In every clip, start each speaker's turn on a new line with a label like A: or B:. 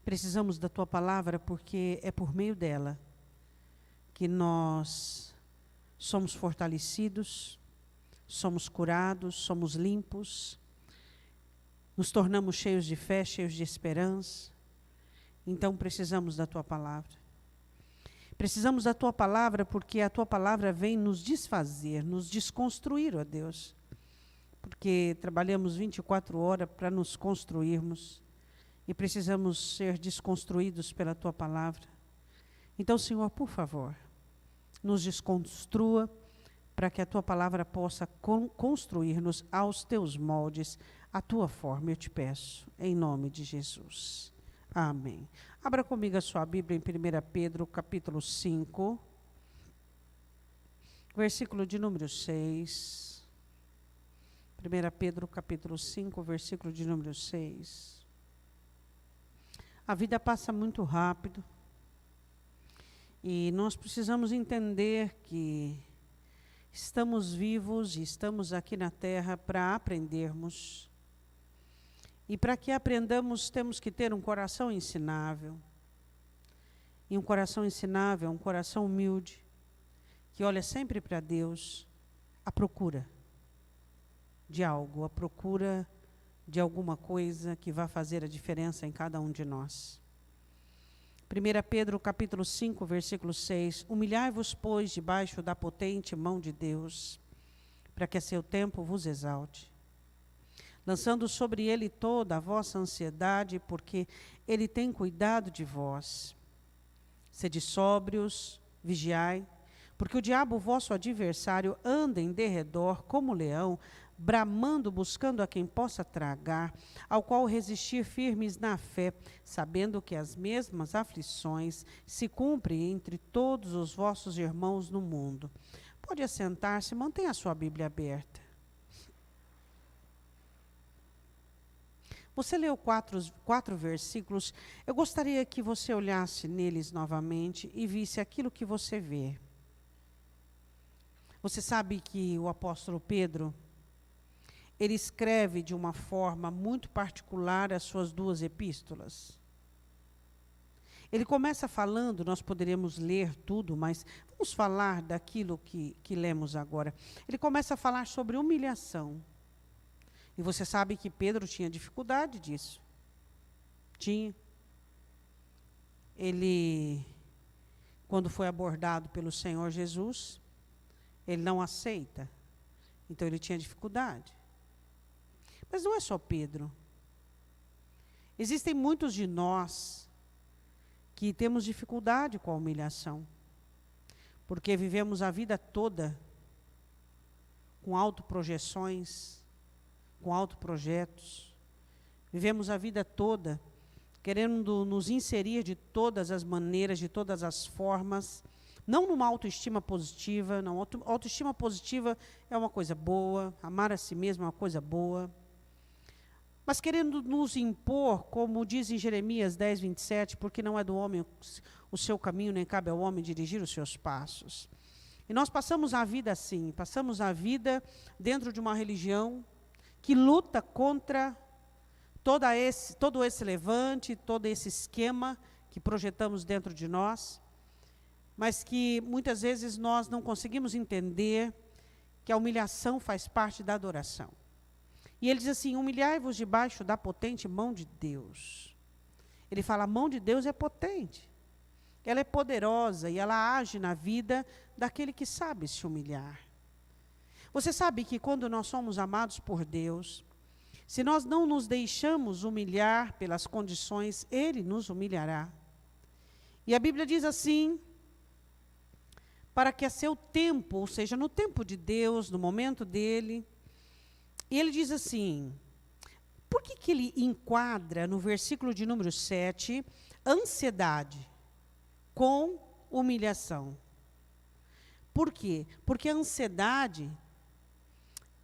A: Precisamos da Tua palavra porque é por meio dela que nós somos fortalecidos, somos curados, somos limpos, nos tornamos cheios de fé, cheios de esperança. Então precisamos da Tua palavra. Precisamos da Tua palavra porque a Tua palavra vem nos desfazer, nos desconstruir, ó Deus. Porque trabalhamos 24 horas para nos construirmos e precisamos ser desconstruídos pela Tua palavra. Então, Senhor, por favor, nos desconstrua para que a Tua palavra possa construir-nos aos Teus moldes, à Tua forma, eu te peço, em nome de Jesus. Amém. Abra comigo a sua Bíblia em 1 Pedro, capítulo 5, versículo de número 6. 1 Pedro, capítulo 5, versículo de número 6. A vida passa muito rápido e nós precisamos entender que estamos vivos e estamos aqui na terra para aprendermos. E para que aprendamos, temos que ter um coração ensinável. E um coração ensinável é um coração humilde, que olha sempre para Deus, à procura de algo, à procura de alguma coisa que vai fazer a diferença em cada um de nós. 1 Pedro, capítulo 5, versículo 6. Humilhai-vos, pois, debaixo da potente mão de Deus, para que a seu tempo vos exalte, lançando sobre ele toda a vossa ansiedade, porque ele tem cuidado de vós. Sede sóbrios, vigiai, porque o diabo, vosso adversário, anda em derredor como leão, bramando, buscando a quem possa tragar, ao qual resistir firmes na fé, sabendo que as mesmas aflições se cumprem entre todos os vossos irmãos no mundo. Pode assentar-se, mantenha a sua Bíblia aberta. Você leu quatro versículos. Eu gostaria que você olhasse neles novamente e visse aquilo que você vê. Você sabe que o apóstolo Pedro, ele escreve de uma forma muito particular as suas duas epístolas. Ele começa falando, nós poderíamos ler tudo, mas vamos falar daquilo que lemos agora. Ele começa a falar sobre humilhação. E você sabe que Pedro tinha dificuldade disso. Tinha. Ele, quando foi abordado pelo Senhor Jesus, ele não aceita. Então ele tinha dificuldade. Mas não é só Pedro. Existem muitos de nós que temos dificuldade com a humilhação. Porque vivemos a vida toda com autoprojeções, com autoprojetos. Vivemos a vida toda querendo nos inserir de todas as maneiras, de todas as formas, não numa autoestima positiva. Não, autoestima positiva é uma coisa boa, amar a si mesmo é uma coisa boa, mas querendo nos impor, como diz em Jeremias 10, 27, porque não é do homem o seu caminho, nem cabe ao homem dirigir os seus passos. E nós passamos a vida assim, passamos a vida dentro de uma religião que luta contra todo esse levante, todo esse esquema que projetamos dentro de nós, mas que muitas vezes nós não conseguimos entender que a humilhação faz parte da adoração. E ele diz assim, humilhai-vos debaixo da potente mão de Deus. Ele fala, a mão de Deus é potente, ela é poderosa e ela age na vida daquele que sabe se humilhar. Você sabe que quando nós somos amados por Deus, se nós não nos deixamos humilhar pelas condições, Ele nos humilhará. E a Bíblia diz assim, para que a seu tempo, ou seja, no tempo de Deus, no momento dele, e ele diz assim, por que ele enquadra no versículo de número 7, ansiedade com humilhação? Por quê? Porque a ansiedade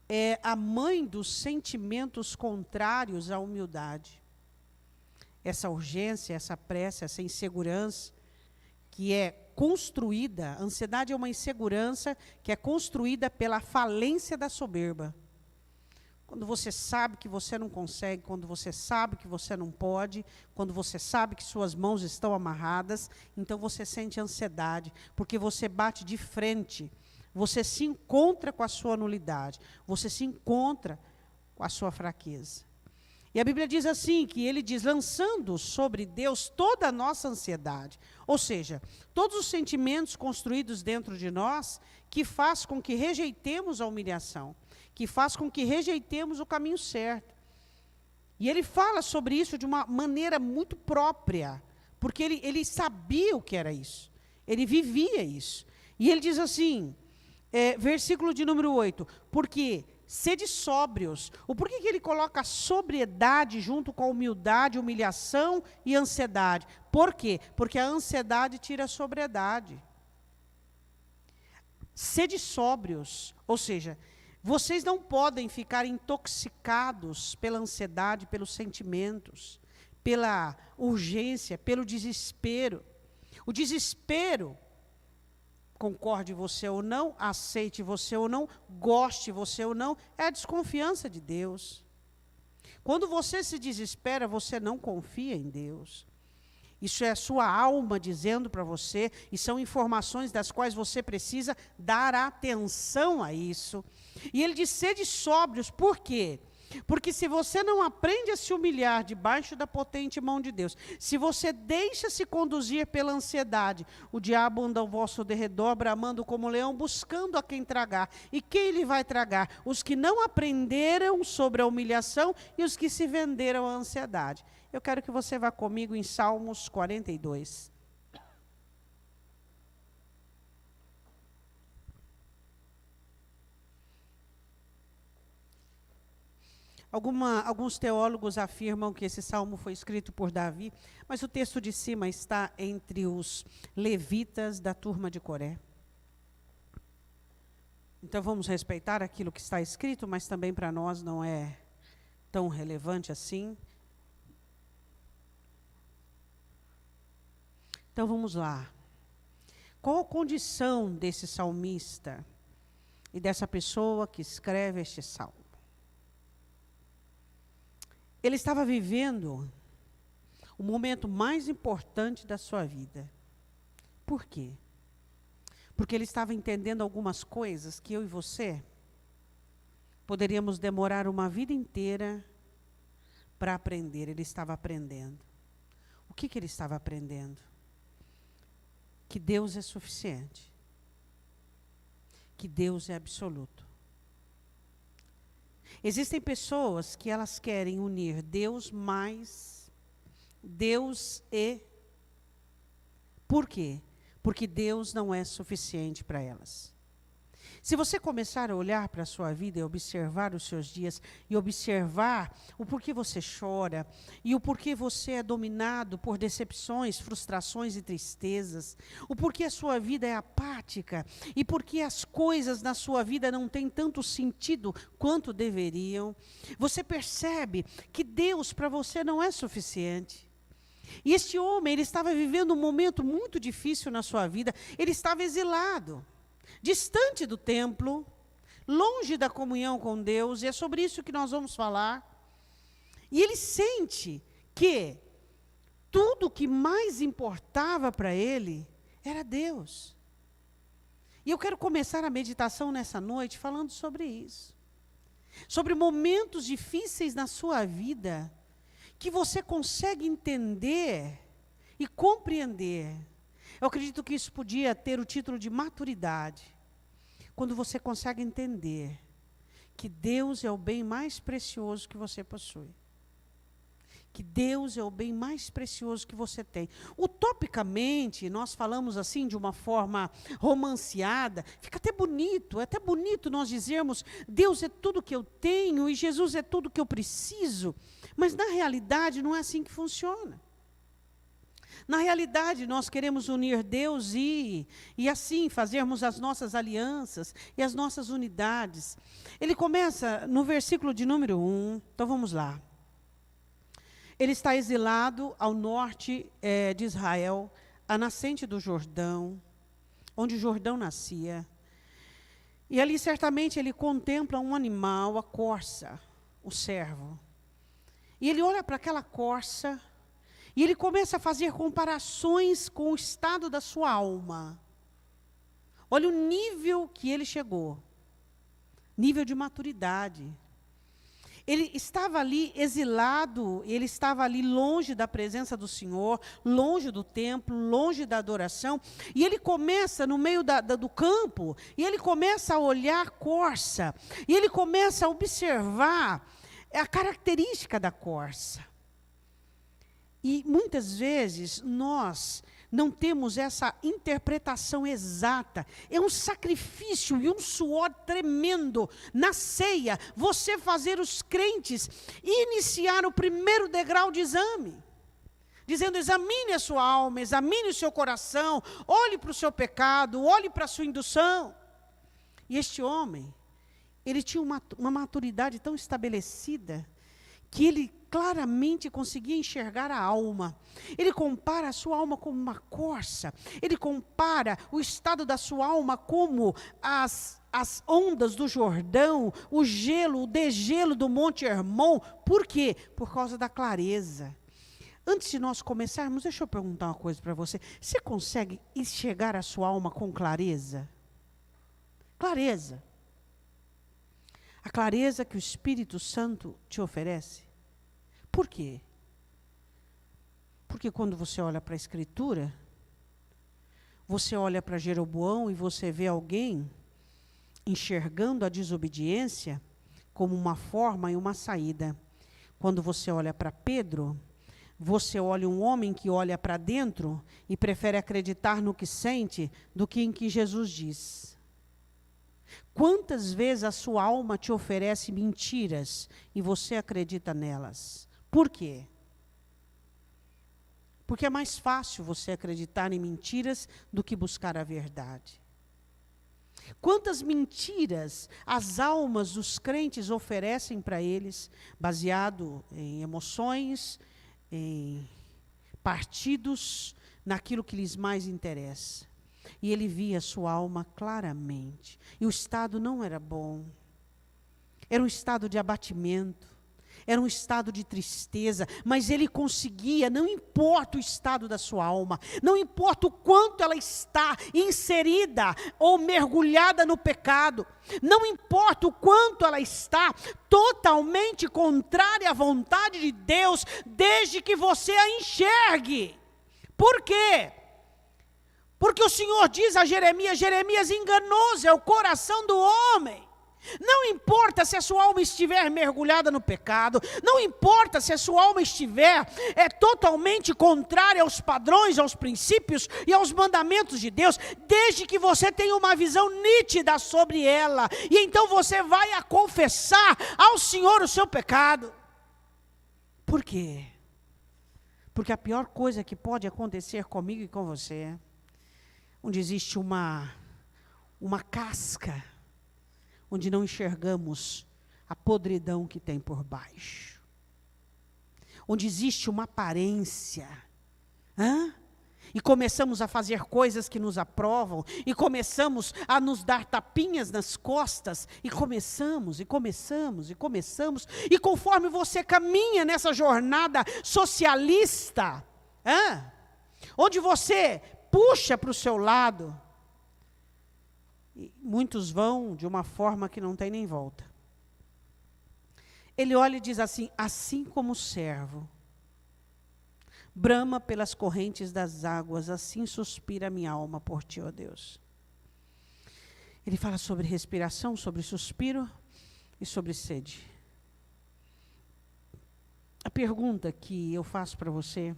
A: é a mãe dos sentimentos contrários à humildade. Essa urgência, essa pressa, essa insegurança que é construída, a ansiedade é uma insegurança que é construída pela falência da soberba. quando você sabe que você não consegue, quando você sabe que você não pode, quando você sabe que suas mãos estão amarradas, então você sente ansiedade, porque você bate de frente, você se encontra com a sua nulidade, você se encontra com a sua fraqueza. E a Bíblia diz assim, que ele diz, lançando sobre Deus toda a nossa ansiedade. Ou seja, todos os sentimentos construídos dentro de nós, que faz com que rejeitemos a humilhação, que faz com que rejeitemos o caminho certo. E ele fala sobre isso de uma maneira muito própria, porque ele sabia o que era isso, ele vivia isso. E ele diz assim, versículo de número 8, porque sede sóbrios. O porquê que ele coloca a sobriedade junto com a humildade, humilhação e ansiedade? Por quê? Porque a ansiedade tira a sobriedade. Sede sóbrios, ou seja, vocês não podem ficar intoxicados pela ansiedade, pelos sentimentos, pela urgência, pelo desespero. O desespero, concorde você ou não, aceite você ou não, goste você ou não, é a desconfiança de Deus. Quando você se desespera, você não confia em Deus. Isso é a sua alma dizendo para você, e são informações das quais você precisa dar atenção a isso. E ele diz, sede sóbrios, por quê? Porque se você não aprende a se humilhar debaixo da potente mão de Deus, se você deixa se conduzir pela ansiedade, o diabo anda ao vosso derredor, bramando como leão, buscando a quem tragar. E quem ele vai tragar? Os que não aprenderam sobre a humilhação e os que se venderam à ansiedade. Eu quero que você vá comigo em Salmos 42. Alguns teólogos afirmam que esse salmo foi escrito por Davi, mas o texto de cima está entre os levitas da turma de Coré. Então vamos respeitar aquilo que está escrito, mas também para nós não é tão relevante assim. Então vamos lá. Qual a condição desse salmista e dessa pessoa que escreve este salmo? Ele estava vivendo o momento mais importante da sua vida. Por quê? Porque ele estava entendendo algumas coisas que eu e você poderíamos demorar uma vida inteira para aprender. Ele estava aprendendo. O que ele estava aprendendo? Que Deus é suficiente. Que Deus é absoluto. Existem pessoas que elas querem unir Deus mais Deus e... Por quê? Porque Deus não é suficiente para elas. Se você começar a olhar para a sua vida e observar os seus dias, e observar o porquê você chora, e o porquê você é dominado por decepções, frustrações e tristezas, o porquê a sua vida é apática, e porquê as coisas na sua vida não têm tanto sentido quanto deveriam, você percebe que Deus para você não é suficiente. E este homem, ele estava vivendo um momento muito difícil na sua vida, ele estava exilado, distante do templo, longe da comunhão com Deus, e é sobre isso que nós vamos falar. E ele sente que tudo que mais importava para ele era Deus. E eu quero começar a meditação nessa noite falando sobre isso. Sobre momentos difíceis na sua vida, que você consegue entender e compreender. Eu acredito que isso podia ter o título de maturidade. Quando você consegue entender que Deus é o bem mais precioso que você possui. Que Deus é o bem mais precioso que você tem. Utopicamente, nós falamos assim de uma forma romanceada, fica até bonito, é até bonito nós dizermos, Deus é tudo que eu tenho e Jesus é tudo que eu preciso, mas na realidade não é assim que funciona. Na realidade, nós queremos unir Deus e assim fazermos as nossas alianças e as nossas unidades. Ele começa no versículo de número 1, então vamos lá. Ele está exilado ao norte de Israel, à nascente do Jordão, onde o Jordão nascia. E ali certamente ele contempla um animal, a corça. o servo. E ele olha para aquela corça, e ele começa a fazer comparações com o estado da sua alma. Olha o nível que ele chegou. Nível de maturidade. Ele estava ali exilado, ele estava ali longe da presença do Senhor, longe do templo, longe da adoração. E ele começa no meio do campo, e ele começa a olhar a corça, e ele começa a observar a característica da corça. E muitas vezes nós não temos essa interpretação exata. É um sacrifício e um suor tremendo na ceia, você fazer os crentes iniciar o primeiro degrau de exame. Dizendo, examine a sua alma, examine o seu coração, olhe para o seu pecado, olhe para a sua indução. E este homem, ele tinha uma maturidade tão estabelecida, que ele claramente conseguia enxergar a alma. Ele compara a sua alma como uma corça. Ele compara o estado da sua alma como as ondas do Jordão, o gelo, o degelo do Monte Hermon. Por quê? Por causa da clareza. Antes de nós começarmos, deixa eu perguntar uma coisa para você. Você consegue enxergar a sua alma com clareza? Clareza. A clareza que o Espírito Santo te oferece. Por quê? Porque quando você olha para a Escritura, você olha para Jeroboão e você vê alguém enxergando a desobediência como uma forma e uma saída. Quando você olha para Pedro, você olha um homem que olha para dentro e prefere acreditar no que sente do que em que Jesus diz. Quantas vezes a sua alma te oferece mentiras e você acredita nelas? Por quê? Porque é mais fácil você acreditar em mentiras do que buscar a verdade. Quantas mentiras as almas dos crentes oferecem para eles, baseado em emoções, em partidos, naquilo que lhes mais interessa. E ele via sua alma claramente. E o estado não era bom. Era um estado de abatimento. Era um estado de tristeza. Mas ele conseguia, não importa o estado da sua alma, não importa o quanto ela está inserida ou mergulhada no pecado, não importa o quanto ela está totalmente contrária à vontade de Deus, desde que você a enxergue. Por quê? Porque o Senhor diz a Jeremias, Jeremias, enganoso é o coração do homem. Não importa se a sua alma estiver mergulhada no pecado, não importa se a sua alma estiver totalmente contrária aos padrões, aos princípios e aos mandamentos de Deus, desde que você tenha uma visão nítida sobre ela, e então você vai a confessar ao Senhor o seu pecado. Por quê? Porque a pior coisa que pode acontecer comigo e com você, onde existe uma casca, onde não enxergamos a podridão que tem por baixo. Onde existe uma aparência. E começamos a fazer coisas que nos aprovam, e começamos a nos dar tapinhas nas costas, e começamos, e conforme você caminha nessa jornada socialista, onde você puxa para o seu lado, e muitos vão de uma forma que não tem nem volta. Ele olha e diz assim, assim como o servo brama pelas correntes das águas, assim suspira a minha alma por ti, ó Deus. Ele fala sobre respiração, sobre suspiro e sobre sede. A pergunta que eu faço para você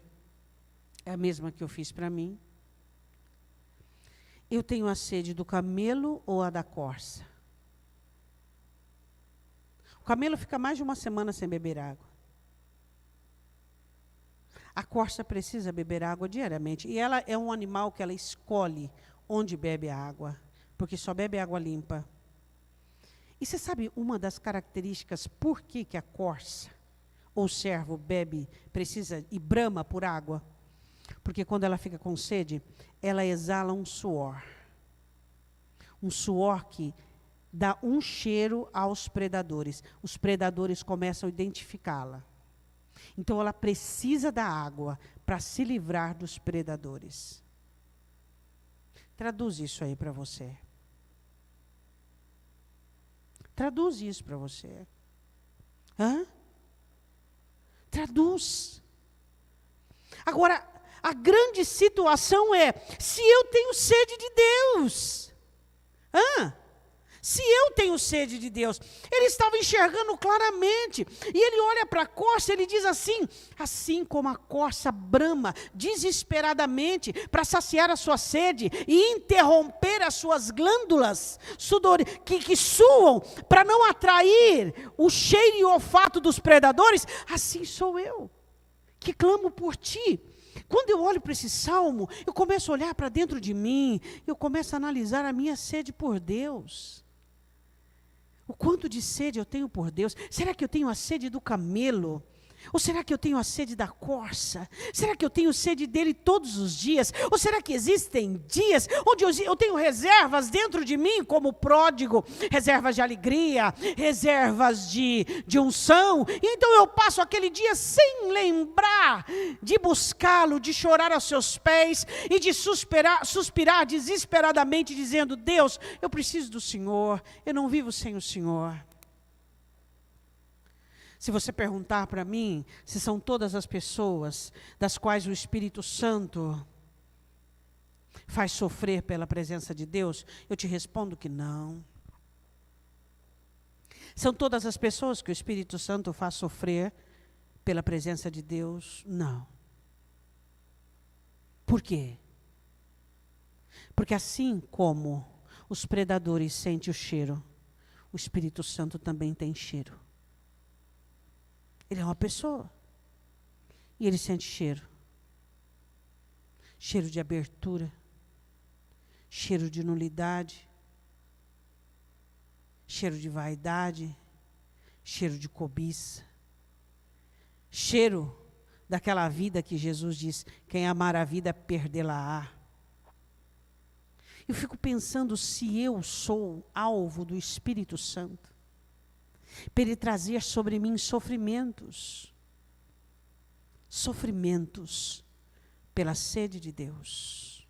A: é a mesma que eu fiz para mim. Eu tenho a sede do camelo ou a da corça? O camelo fica mais de uma semana sem beber água. A corça precisa beber água diariamente. E ela é um animal que ela escolhe onde bebe a água, porque só bebe água limpa. E você sabe uma das características por que a corça ou o servo precisa e brama por água? Porque quando ela fica com sede, ela exala um suor. Um suor que dá um cheiro aos predadores. Os predadores começam a identificá-la. Então ela precisa da água para se livrar dos predadores. Traduz isso aí para você. Traduz isso para você. Hã? Traduz. Agora, a grande situação é, se eu tenho sede de Deus. Se eu tenho sede de Deus. Ele estava enxergando claramente. E ele olha para a corça, ele diz assim como a corça brama desesperadamente para saciar a sua sede e interromper as suas glândulas que suam para não atrair o cheiro e o olfato dos predadores, assim sou eu, que clamo por ti. Quando eu olho para esse salmo, eu começo a olhar para dentro de mim, eu começo a analisar a minha sede por Deus. O quanto de sede eu tenho por Deus? Será que eu tenho a sede do camelo? Ou será que eu tenho a sede da corça? Será que eu tenho sede dele todos os dias? Ou será que existem dias onde eu tenho reservas dentro de mim, como pródigo, reservas de alegria, reservas de unção? E então eu passo aquele dia sem lembrar de buscá-lo, de chorar aos seus pés e de suspirar desesperadamente, dizendo: Deus, eu preciso do Senhor, eu não vivo sem o Senhor. Se você perguntar para mim se são todas as pessoas das quais o Espírito Santo faz sofrer pela presença de Deus, eu te respondo que não. São todas as pessoas que o Espírito Santo faz sofrer pela presença de Deus? Não. Por quê? Porque assim como os predadores sentem o cheiro, o Espírito Santo também tem cheiro. Ele é uma pessoa. E ele sente cheiro. Cheiro de abertura. Cheiro de nulidade. Cheiro de vaidade. Cheiro de cobiça. Cheiro daquela vida que Jesus diz: quem amar a vida, perdê-la-á. Eu fico pensando se eu sou alvo do Espírito Santo, para ele trazer sobre mim sofrimentos pela sede de Deus.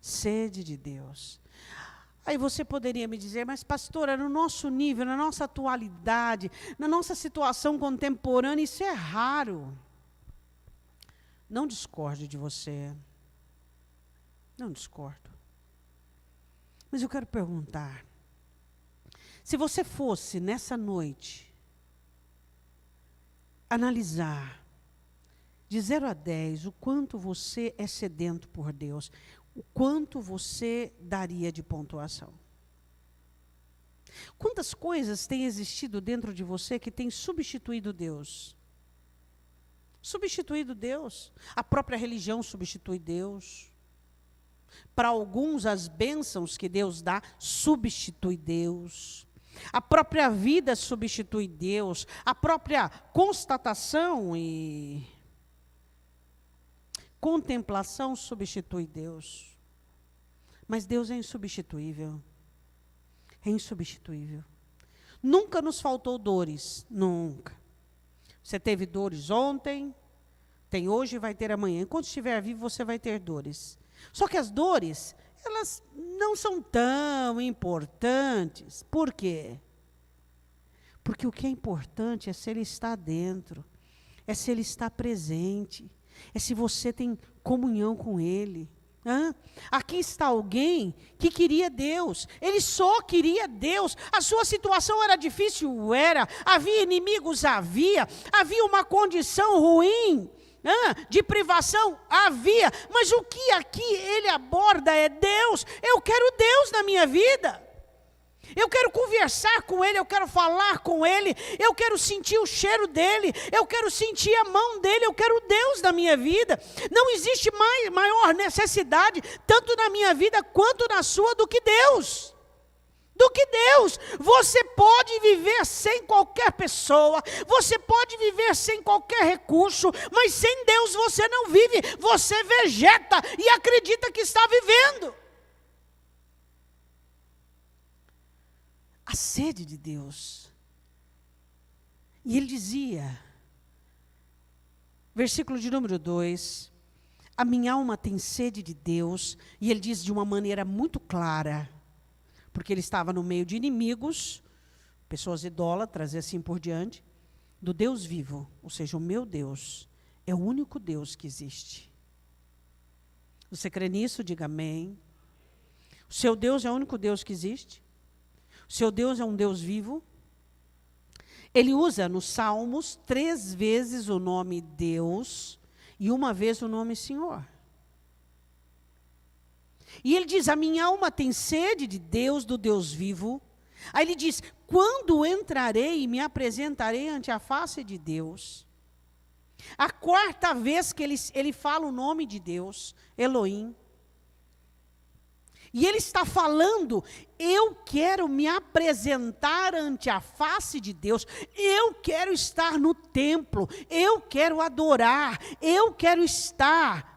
A: Sede de Deus. Aí você poderia me dizer: mas pastora, no nosso nível, na nossa atualidade, na nossa situação contemporânea, isso é raro. Não discordo de você. Não discordo. Mas eu quero perguntar, se você fosse, nessa noite, analisar, de 0 a 10, o quanto você é sedento por Deus, o quanto você daria de pontuação? Quantas coisas têm existido dentro de você que têm substituído Deus? Substituído Deus. A própria religião substitui Deus. Para alguns, as bênçãos que Deus dá, substitui Deus. A própria vida substitui Deus, a própria constatação e contemplação substitui Deus. Mas Deus é insubstituível. É insubstituível. Nunca nos faltou dores, nunca. Você teve dores ontem, tem hoje e vai ter amanhã. Enquanto estiver vivo, você vai ter dores. Só que as dores, elas não são tão importantes. Por quê? Porque o que é importante é se ele está dentro, é se ele está presente, é se você tem comunhão com ele. Aqui está alguém que queria Deus, ele só queria Deus. A sua situação era difícil, havia inimigos, havia uma condição ruim, de privação, havia, mas o que aqui ele aborda é Deus. Eu quero Deus na minha vida, eu quero conversar com ele, eu quero falar com ele, eu quero sentir o cheiro dele, eu quero sentir a mão dele, eu quero Deus na minha vida. Não existe maior necessidade, tanto na minha vida quanto na sua, do que Deus. Você pode viver sem qualquer pessoa, você pode viver sem qualquer recurso, mas sem Deus você não vive, você vegeta. vegeta e acredita que está vivendo. A sede de Deus. E ele dizia, versículo de número 2, a minha alma tem sede de Deus, e ele diz de uma maneira muito clara, porque ele estava no meio de inimigos, pessoas idólatras e assim por diante, do Deus vivo, ou seja, o meu Deus é o único Deus que existe. Você crê nisso? Diga amém. O seu Deus é o único Deus que existe. O seu Deus é um Deus vivo. Ele usa nos Salmos 3 vezes o nome Deus e 1 vez o nome Senhor. E ele diz, a minha alma tem sede de Deus, do Deus vivo. Aí ele diz, quando entrarei e me apresentarei ante a face de Deus. A 4ª vez que ele fala o nome de Deus, Elohim. E ele está falando, eu quero me apresentar ante a face de Deus, eu quero estar no templo, eu quero adorar, eu quero estar.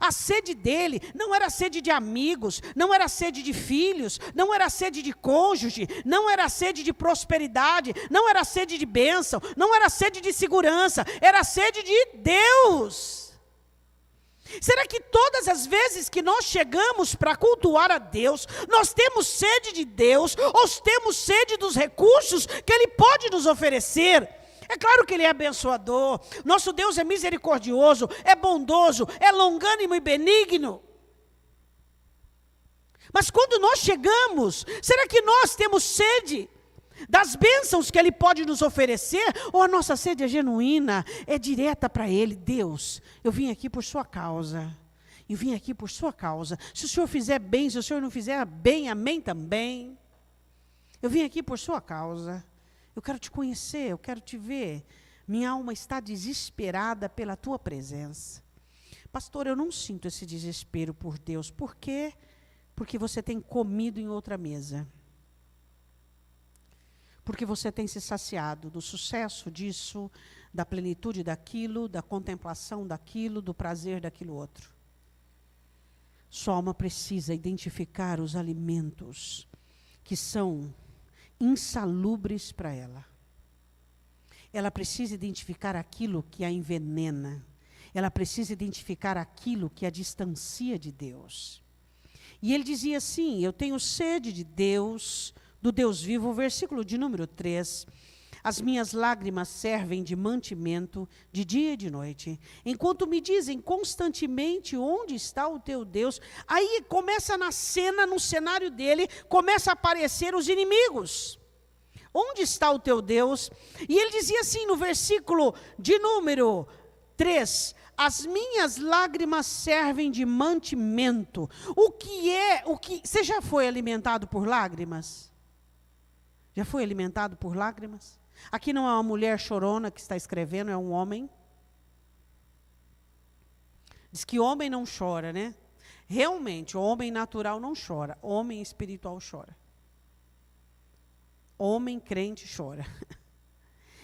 A: A sede dele não era sede de amigos, não era sede de filhos, não era sede de cônjuge, não era sede de prosperidade, não era sede de bênção, não era sede de segurança, era sede de Deus. Será que todas as vezes que nós chegamos para cultuar a Deus, nós temos sede de Deus, ou temos sede dos recursos que Ele pode nos oferecer? É claro que Ele é abençoador, nosso Deus é misericordioso, é bondoso, é longânimo e benigno. Mas quando nós chegamos, será que nós temos sede das bênçãos que Ele pode nos oferecer, ou a nossa sede é genuína, é direta para Ele? Deus, eu vim aqui por sua causa, eu vim aqui por sua causa, se o Senhor fizer bem, se o Senhor não fizer bem, amém também, eu vim aqui por sua causa, eu quero te conhecer, eu quero te ver, minha alma está desesperada pela tua presença. Pastor, eu não sinto esse desespero por Deus, por quê? Porque você tem comido em outra mesa. Porque você tem se saciado do sucesso disso, da plenitude daquilo, da contemplação daquilo, do prazer daquilo outro. Sua alma precisa identificar os alimentos que são insalubres para ela. Ela precisa identificar aquilo que a envenena. Ela precisa identificar aquilo que a distancia de Deus. E ele dizia assim, eu tenho sede de Deus, do Deus vivo, o versículo de número 3, as minhas lágrimas servem de mantimento de dia e de noite, enquanto me dizem constantemente onde está o teu Deus. Aí começa na cena, no cenário dele, começa a aparecer os inimigos. Onde está o teu Deus? E ele dizia assim no versículo de número 3, as minhas lágrimas servem de mantimento. Você já foi alimentado por lágrimas? Já foi alimentado por lágrimas? Aqui não é uma mulher chorona que está escrevendo, é um homem. Diz que homem não chora, né? Realmente, o homem natural não chora, homem espiritual chora. Homem crente chora.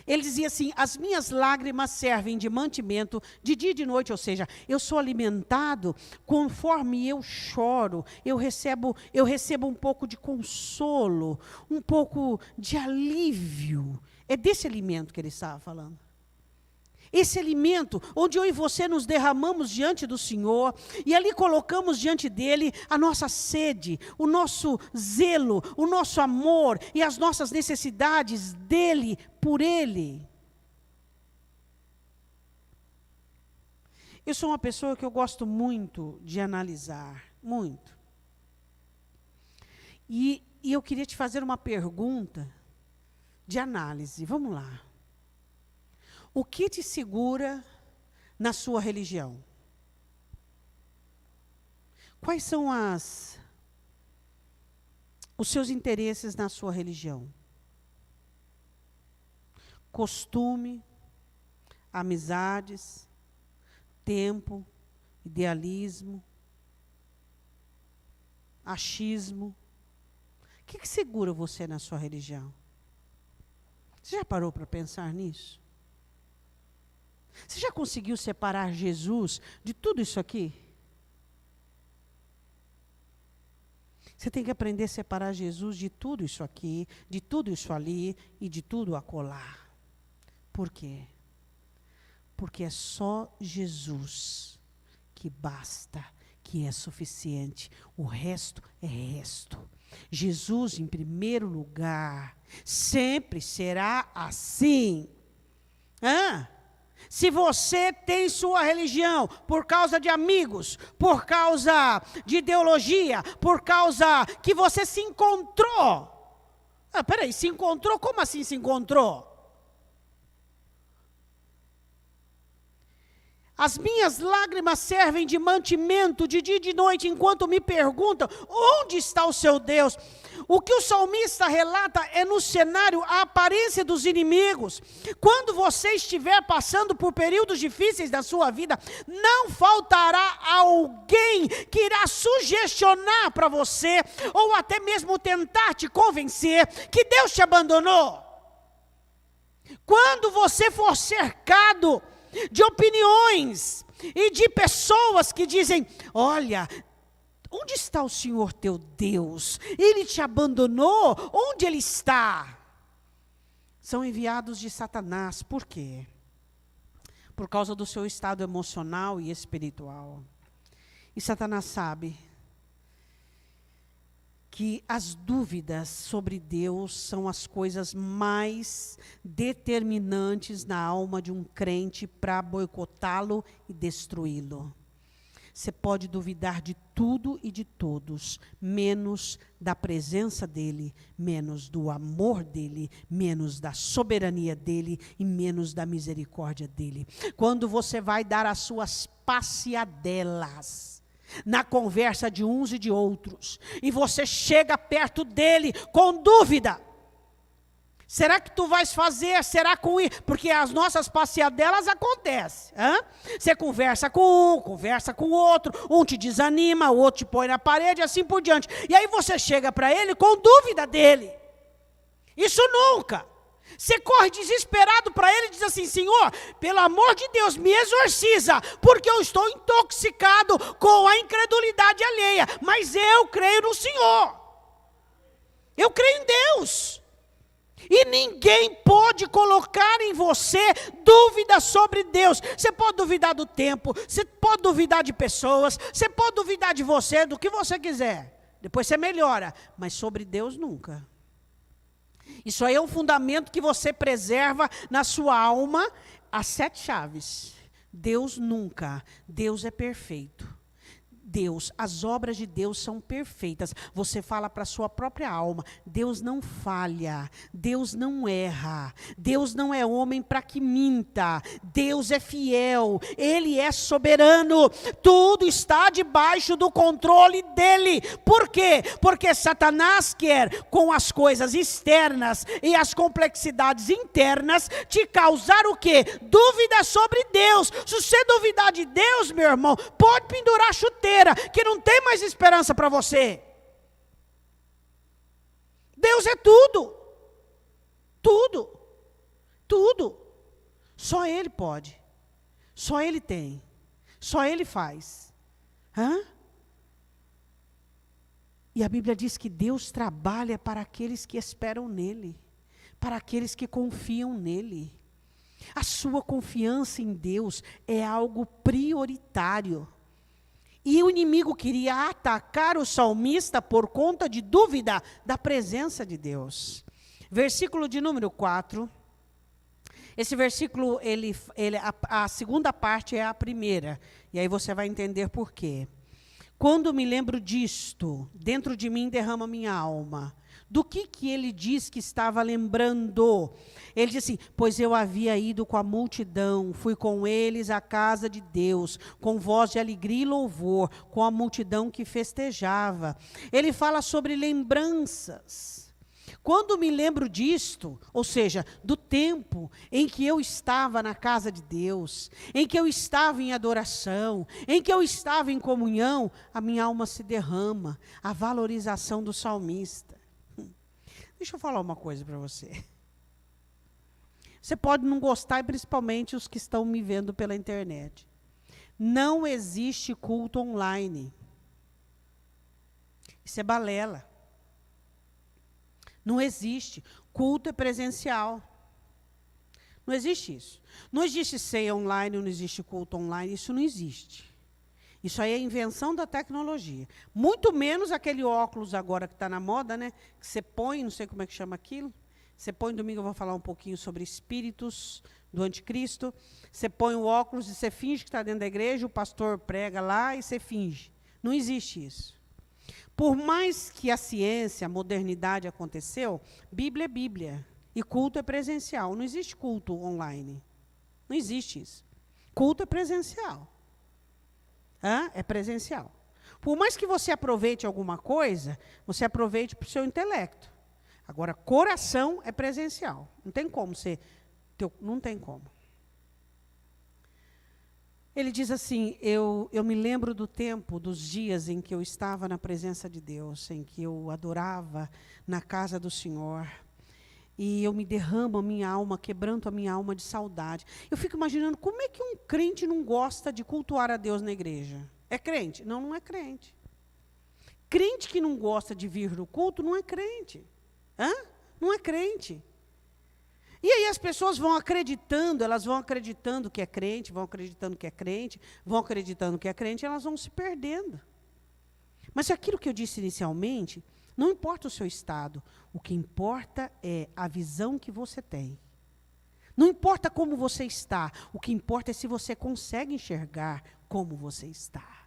A: Ele dizia assim, as minhas lágrimas servem de mantimento de dia e de noite, ou seja, eu sou alimentado conforme eu choro, eu recebo um pouco de consolo, um pouco de alívio. É desse alimento que ele estava falando. Esse alimento, onde eu e você nos derramamos diante do Senhor, e ali colocamos diante dele a nossa sede, o nosso zelo, o nosso amor e as nossas necessidades dele, por ele. Eu sou uma pessoa que eu gosto muito de analisar, muito. E eu queria te fazer uma pergunta de análise, vamos lá. O que te segura na sua religião? Quais são os seus interesses na sua religião? Costume, amizades, tempo, idealismo, achismo. O que segura você na sua religião? Você já parou para pensar nisso? Você já conseguiu separar Jesus de tudo isso aqui? Você tem que aprender a separar Jesus de tudo isso aqui, de tudo isso ali e de tudo acolá. Por quê? Porque é só Jesus que basta, que é suficiente. O resto é resto. Jesus em primeiro lugar. Sempre será assim. Se você tem sua religião por causa de amigos, por causa de ideologia, por causa que você se encontrou. Peraí, se encontrou? Como assim se encontrou? As minhas lágrimas servem de mantimento de dia e de noite, enquanto me perguntam, onde está o seu Deus? O que o salmista relata é no cenário a aparência dos inimigos. Quando você estiver passando por períodos difíceis da sua vida, não faltará alguém que irá sugestionar para você, ou até mesmo tentar te convencer que Deus te abandonou. Quando você for cercado de opiniões e de pessoas que dizem, olha, onde está o Senhor teu Deus? Ele te abandonou? Onde Ele está? São enviados de Satanás. Por quê? Por causa do seu estado emocional e espiritual. E Satanás sabe que as dúvidas sobre Deus são as coisas mais determinantes na alma de um crente para boicotá-lo e destruí-lo. Você pode duvidar de tudo e de todos, menos da presença dEle, menos do amor dEle, menos da soberania dEle e menos da misericórdia dEle. Quando você vai dar as suas passeadelas na conversa de uns e de outros, e você chega perto dele com dúvida, será que tu vais fazer, será com isso? Porque as nossas passeadelas acontecem, você conversa com um, conversa com o outro, um te desanima, o outro te põe na parede, e assim por diante, e aí você chega para ele com dúvida dele, isso nunca. Você corre desesperado para ele e diz assim, Senhor, pelo amor de Deus, me exorciza, porque eu estou intoxicado com a incredulidade alheia, mas eu creio no Senhor, eu creio em Deus, e ninguém pode colocar em você dúvida sobre Deus. Você pode duvidar do tempo, você pode duvidar de pessoas, você pode duvidar de você, do que você quiser, depois você melhora, mas sobre Deus nunca. Isso aí é um fundamento que você preserva na sua alma, as 7 chaves. Deus nunca, Deus é perfeito. Deus, as obras de Deus são perfeitas. Você fala para a sua própria alma, Deus não falha, Deus não erra, Deus não é homem para que minta, Deus é fiel, Ele é soberano, tudo está debaixo do controle dEle. Por quê? Porque Satanás quer, com as coisas externas e as complexidades internas, te causar o quê? Dúvida sobre Deus. Se você duvidar de Deus, meu irmão, pode pendurar a chuteira, que não tem mais esperança para você. Deus é tudo. Tudo. Tudo. Só Ele pode. Só Ele tem. Só Ele faz. E a Bíblia diz que Deus trabalha para aqueles que esperam nele, para aqueles que confiam nele. A sua confiança em Deus é algo prioritário. E o inimigo queria atacar o salmista por conta de dúvida da presença de Deus. Versículo de número 4. Esse versículo, a segunda parte é a primeira. E aí você vai entender por quê. Quando me lembro disto, dentro de mim derrama minha alma. Do que ele diz que estava lembrando? Ele diz assim, pois eu havia ido com a multidão, fui com eles à casa de Deus, com voz de alegria e louvor, com a multidão que festejava. Ele fala sobre lembranças. Quando me lembro disto, ou seja, do tempo em que eu estava na casa de Deus, em que eu estava em adoração, em que eu estava em comunhão, a minha alma se derrama, a valorização do salmista. Deixa eu falar uma coisa para você. Você pode não gostar, principalmente os que estão me vendo pela internet. Não existe culto online. Isso é balela. Não existe. Culto é presencial. Não existe isso. Não existe ceia online, não existe culto online, isso não existe. Isso aí é invenção da tecnologia. Muito menos aquele óculos agora que está na moda, né? Que você põe, não sei como é que chama aquilo. Você põe, domingo eu vou falar um pouquinho sobre espíritos do anticristo. Você põe o óculos e você finge que está dentro da igreja, o pastor prega lá e você finge. Não existe isso. Por mais que a ciência, a modernidade aconteceu, Bíblia é Bíblia. E culto é presencial. Não existe culto online. Não existe isso. Culto é presencial. É presencial. Por mais que você aproveite alguma coisa, você aproveite para o seu intelecto. Agora, coração é presencial. Não tem como ser. Não tem como. Ele diz assim, eu me lembro do tempo, dos dias em que eu estava na presença de Deus, em que eu adorava na casa do Senhor. E eu me derramo a minha alma, quebranto a minha alma de saudade. Eu fico imaginando como é que um crente não gosta de cultuar a Deus na igreja. É crente? Não, não é crente. Crente que não gosta de vir no culto não é crente. Não é crente. E aí as pessoas vão acreditando, elas vão acreditando que é crente, vão acreditando que é crente, vão acreditando que é crente, elas vão se perdendo. Mas aquilo que eu disse inicialmente, não importa o seu estado, o que importa é a visão que você tem. Não importa como você está, o que importa é se você consegue enxergar como você está.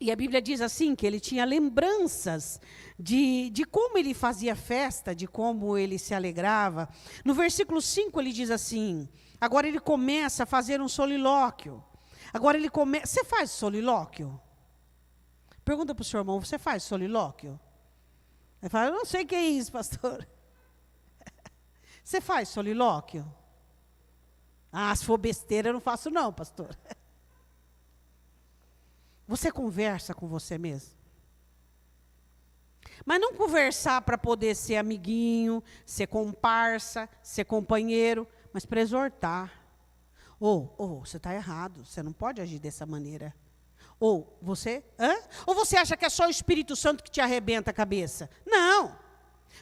A: E a Bíblia diz assim, que ele tinha lembranças de como ele fazia festa, de como ele se alegrava. No versículo 5 ele diz assim, agora ele começa a fazer um solilóquio. Agora ele começa, você faz solilóquio? Pergunta para o seu irmão, você faz solilóquio? Ele fala, eu não sei o que é isso, pastor. Você faz solilóquio? Ah, se for besteira eu não faço não, pastor. Você conversa com você mesmo? Mas não conversar para poder ser amiguinho, ser comparsa, ser companheiro, mas para exortar. Ou você está errado, você não pode agir dessa maneira. Ou você acha que é só o Espírito Santo que te arrebenta a cabeça? Não.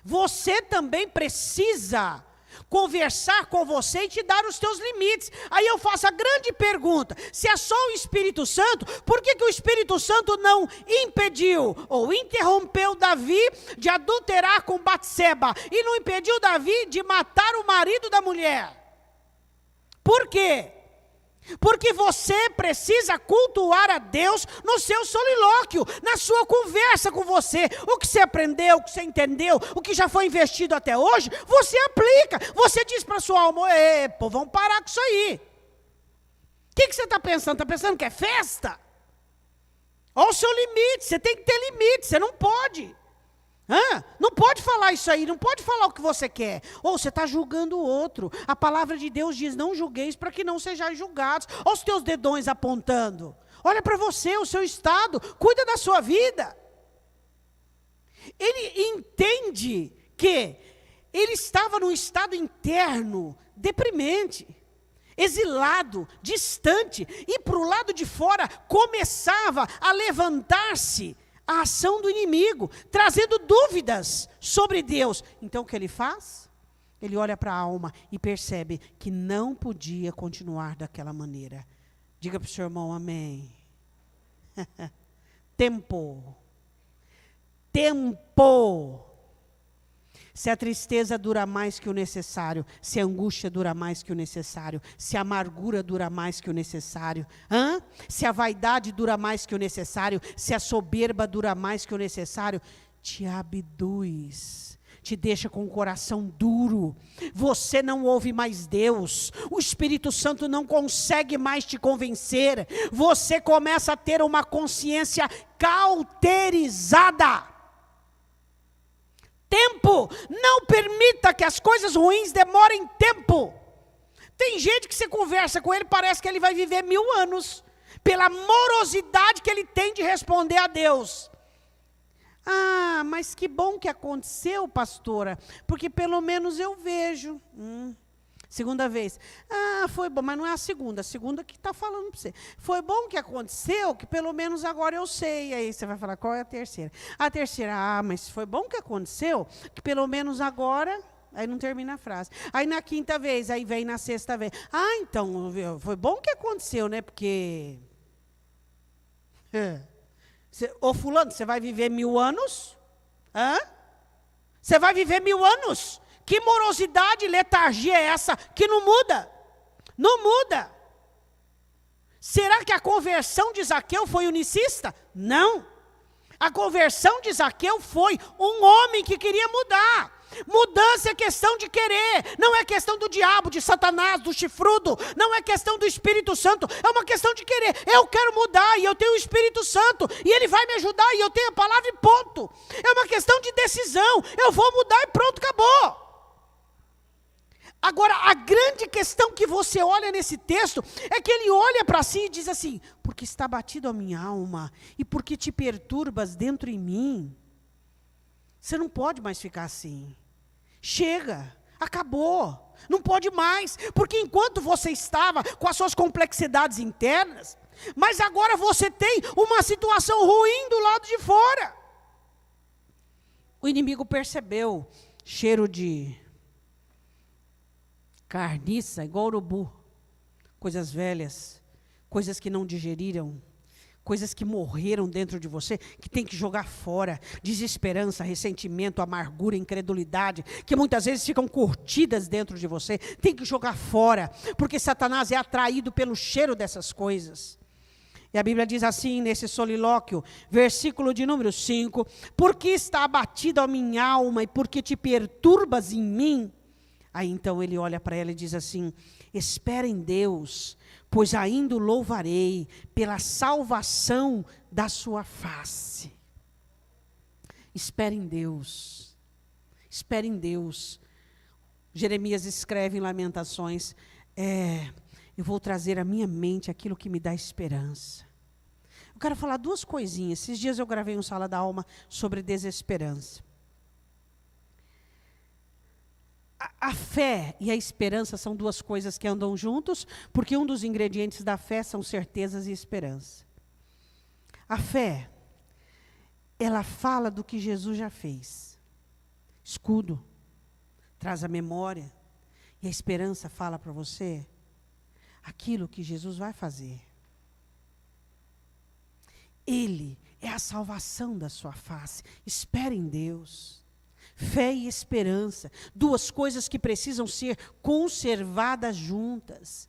A: Você também precisa conversar com você e te dar os teus limites. Aí eu faço a grande pergunta, se é só o Espírito Santo, por que o Espírito Santo não impediu ou interrompeu Davi de adulterar com Batseba e não impediu Davi de matar o marido da mulher? Por quê? Porque você precisa cultuar a Deus no seu solilóquio, na sua conversa com você. O que você aprendeu, o que você entendeu, o que já foi investido até hoje, você aplica. Você diz para a sua alma, vamos parar com isso aí. O que você está pensando? Está pensando que é festa? Olha o seu limite, você tem que ter limite, você não pode. Não pode falar isso aí, não pode falar o que você quer. Ou você está julgando o outro. A palavra de Deus diz, não julgueis para que não sejais julgados. Olha os teus dedões apontando. Olha para você, o seu estado, cuida da sua vida. Ele entende que ele estava num estado interno deprimente, exilado, distante. E para o lado de fora começava a levantar-se a ação do inimigo, trazendo dúvidas sobre Deus. Então o que ele faz? Ele olha para a alma e percebe que não podia continuar daquela maneira. Diga para o seu irmão, amém. Tempo. Se a tristeza dura mais que o necessário, se a angústia dura mais que o necessário, se a amargura dura mais que o necessário, se a vaidade dura mais que o necessário, se a soberba dura mais que o necessário, te abduz, te deixa com o coração duro, você não ouve mais Deus, o Espírito Santo não consegue mais te convencer, você começa a ter uma consciência cauterizada. Tempo, não permita que as coisas ruins demorem tempo. Tem gente que você conversa com ele, parece que ele vai viver 1000 anos, pela morosidade que ele tem de responder a Deus. Ah, mas que bom que aconteceu, pastora, porque pelo menos eu vejo. Segunda vez. Ah, foi bom, mas não é a segunda que está falando para você. Foi bom que aconteceu, que pelo menos agora eu sei. Aí você vai falar, qual é a terceira? A terceira, mas foi bom que aconteceu, que pelo menos agora... Aí não termina a frase. Aí na quinta vez, aí vem na sexta vez. Ah, então, foi bom que aconteceu, né? Porque... Ô fulano, você vai viver 1000 anos? Hã? Você vai viver 1000 anos? Que morosidade e letargia é essa que não muda? Não muda. Será que a conversão de Zaqueu foi unicista? Não. A conversão de Zaqueu foi um homem que queria mudar. Mudança é questão de querer, não é questão do diabo, de Satanás, do chifrudo, não é questão do Espírito Santo, é uma questão de querer. Eu quero mudar e eu tenho o Espírito Santo e ele vai me ajudar e eu tenho a palavra e ponto. É uma questão de decisão, eu vou mudar e pronto, acabou. Agora, a grande questão que você olha nesse texto é que ele olha para si e diz assim, porque está batido a minha alma e porque te perturbas dentro em mim. Você não pode mais ficar assim. Chega, acabou, não pode mais, porque enquanto você estava com as suas complexidades internas, mas agora você tem uma situação ruim do lado de fora. O inimigo percebeu cheiro de carniça, igual urubu, coisas velhas, coisas que não digeriram, coisas que morreram dentro de você, que tem que jogar fora, desesperança, ressentimento, amargura, incredulidade, que muitas vezes ficam curtidas dentro de você, tem que jogar fora, porque Satanás é atraído pelo cheiro dessas coisas. E a Bíblia diz assim, nesse solilóquio, versículo de número 5, porque está abatida a minha alma e porque te perturbas em mim. Aí então ele olha para ela e diz assim, espera em Deus, pois ainda o louvarei pela salvação da sua face. Espere em Deus. Espere em Deus. Jeremias escreve em Lamentações, eu vou trazer à minha mente aquilo que me dá esperança. Eu quero falar duas coisinhas. Esses dias eu gravei um Sala da Alma sobre desesperança. A fé e a esperança são duas coisas que andam juntos, porque um dos ingredientes da fé são certezas e esperança. A fé, ela fala do que Jesus já fez. Escudo, traz a memória. E a esperança fala para você aquilo que Jesus vai fazer. Ele é a salvação da sua face. Espere em Deus. Fé e esperança, duas coisas que precisam ser conservadas juntas.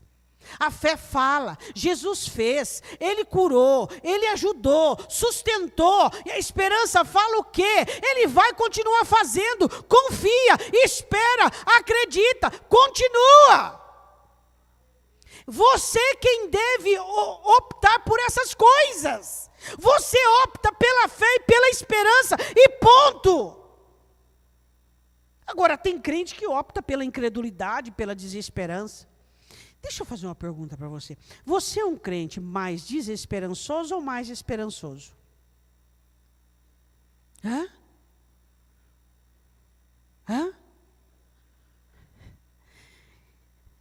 A: A fé fala, Jesus fez, Ele curou, Ele ajudou, sustentou. E a esperança fala o quê? Ele vai continuar fazendo, confia, espera, acredita, continua. Você quem deve optar por essas coisas. Você opta pela fé e pela esperança e ponto. Agora, tem crente que opta pela incredulidade, pela desesperança. Deixa eu fazer uma pergunta para você. Você é um crente mais desesperançoso ou mais esperançoso? Hã?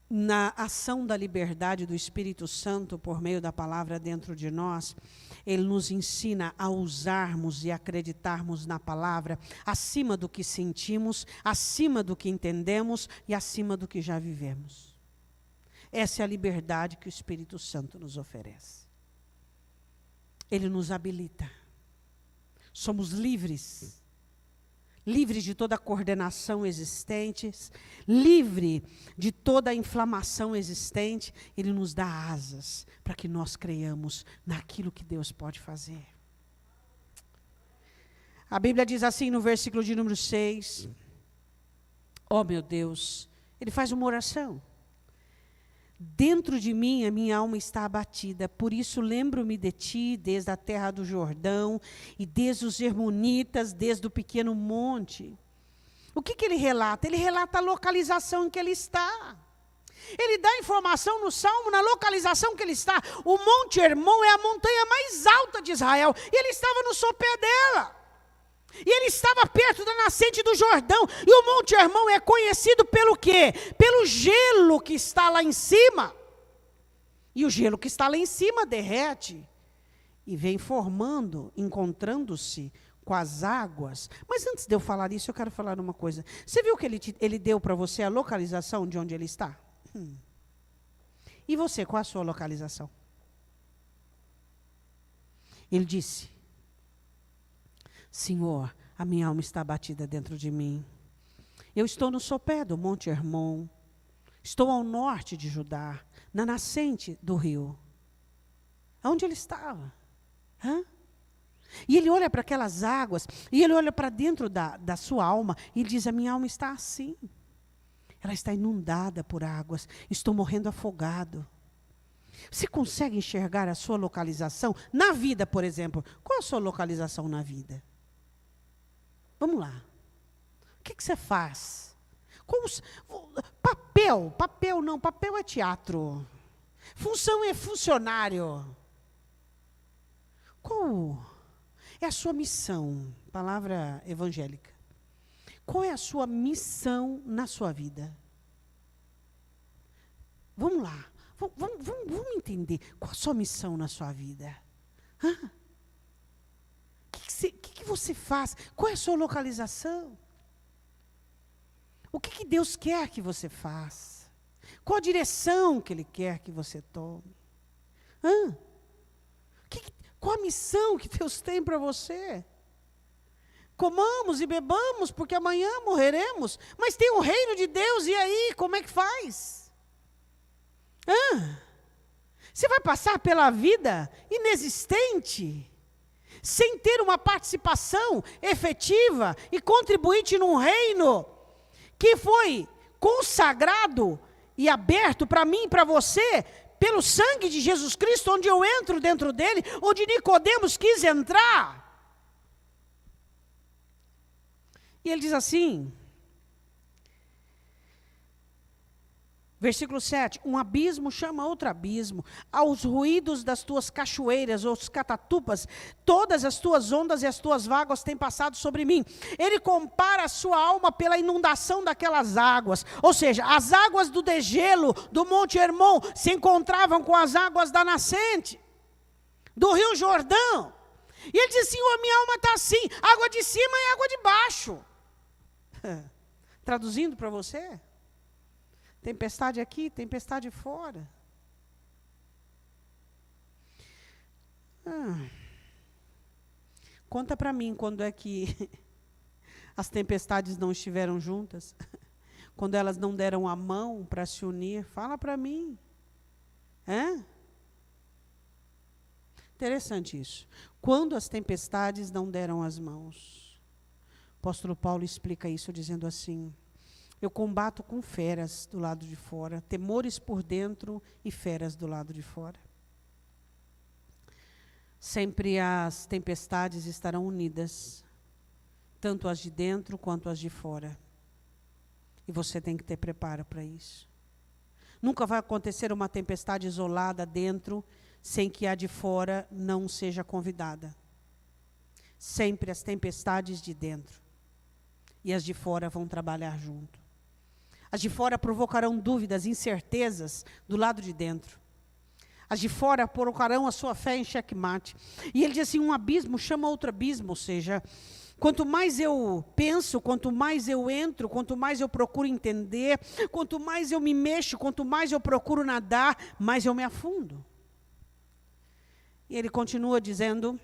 A: Na ação da liberdade do Espírito Santo, por meio da palavra dentro de nós, Ele nos ensina a usarmos e acreditarmos na palavra, acima do que sentimos, acima do que entendemos e acima do que já vivemos. Essa é a liberdade que o Espírito Santo nos oferece. Ele nos habilita. Somos livres. Livres de toda a coordenação existente, livre de toda a inflamação existente. Ele nos dá asas para que nós creiamos naquilo que Deus pode fazer. A Bíblia diz assim no versículo de número 6, oh meu Deus, ele faz uma oração. Dentro de mim a minha alma está abatida, por isso lembro-me de ti desde a terra do Jordão e desde os Hermonitas, desde o pequeno monte. O que ele relata? Ele relata a localização em que ele está. Ele dá informação no Salmo, na localização que ele está. O Monte Hermon é a montanha mais alta de Israel, e ele estava no sopé dela. E ele estava perto da nascente do Jordão. E o Monte Hermon é conhecido pelo quê? Pelo gelo que está lá em cima. E o gelo que está lá em cima derrete. E vem formando, encontrando-se com as águas. Mas antes de eu falar isso, eu quero falar uma coisa. Você viu que ele deu para você a localização de onde ele está? E você, qual a sua localização? Ele disse: Senhor, a minha alma está abatida dentro de mim. Eu estou no sopé do Monte Hermon. Estou ao norte de Judá, na nascente do rio. Onde ele estava? E ele olha para aquelas águas, e ele olha para dentro da sua alma, e ele diz: a minha alma está assim. Ela está inundada por águas. Estou morrendo afogado. Você consegue enxergar a sua localização? Na vida, por exemplo. Qual a sua localização na vida? Vamos lá. O que você faz? Papel não, papel é teatro. Função é funcionário. Qual é a sua missão? Palavra evangélica. Qual é a sua missão na sua vida? Vamos lá. Vamos entender. Qual a sua missão na sua vida? O que você faz? Qual é a sua localização? O que Deus quer que você faça? Qual a direção que Ele quer que você tome? Qual a missão que Deus tem para você? Comamos e bebamos, porque amanhã morreremos. Mas tem o reino de Deus, e aí, como é que faz? Você vai passar pela vida inexistente, sem ter uma participação efetiva e contribuinte num reino que foi consagrado e aberto para mim e para você, pelo sangue de Jesus Cristo, onde eu entro dentro dele, onde Nicodemos quis entrar. E ele diz assim, versículo 7, um abismo chama outro abismo, aos ruídos das tuas cachoeiras, os catatupas, todas as tuas ondas e as tuas vagas têm passado sobre mim. Ele compara a sua alma pela inundação daquelas águas, ou seja, as águas do degelo do Monte Hermon se encontravam com as águas da nascente, do Rio Jordão. E ele diz assim, a minha alma está assim, água de cima e água de baixo. Traduzindo para você, tempestade aqui, tempestade fora. Conta para mim quando é que as tempestades não estiveram juntas, quando elas não deram a mão para se unir. Fala para mim. Interessante isso. Quando as tempestades não deram as mãos. O apóstolo Paulo explica isso dizendo assim: eu combato com feras do lado de fora, temores por dentro e feras do lado de fora. Sempre as tempestades estarão unidas, tanto as de dentro quanto as de fora. E você tem que ter preparo para isso. Nunca vai acontecer uma tempestade isolada dentro, sem que a de fora não seja convidada. Sempre as tempestades de dentro e as de fora vão trabalhar junto. As de fora provocarão dúvidas, incertezas do lado de dentro. As de fora provocarão a sua fé em xeque-mate. E ele diz assim, um abismo chama outro abismo, ou seja, quanto mais eu penso, quanto mais eu entro, quanto mais eu procuro entender, quanto mais eu me mexo, quanto mais eu procuro nadar, mais eu me afundo. E ele continua dizendo,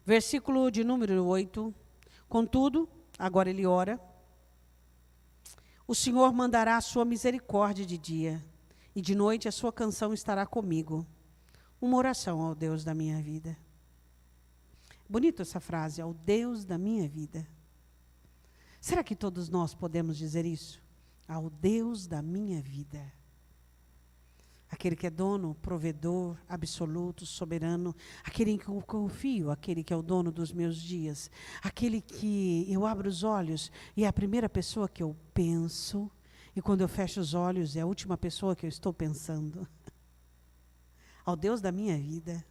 A: versículo de número 8, contudo, agora ele ora, o Senhor mandará a sua misericórdia de dia, e de noite a sua canção estará comigo. Uma oração ao Deus da minha vida. Bonita essa frase, ao Deus da minha vida. Será que todos nós podemos dizer isso? Ao Deus da minha vida. Aquele que é dono, provedor, absoluto, soberano, aquele em que eu confio, aquele que é o dono dos meus dias, aquele que eu abro os olhos e é a primeira pessoa que eu penso, e quando eu fecho os olhos é a última pessoa que eu estou pensando. Ao Deus da minha vida.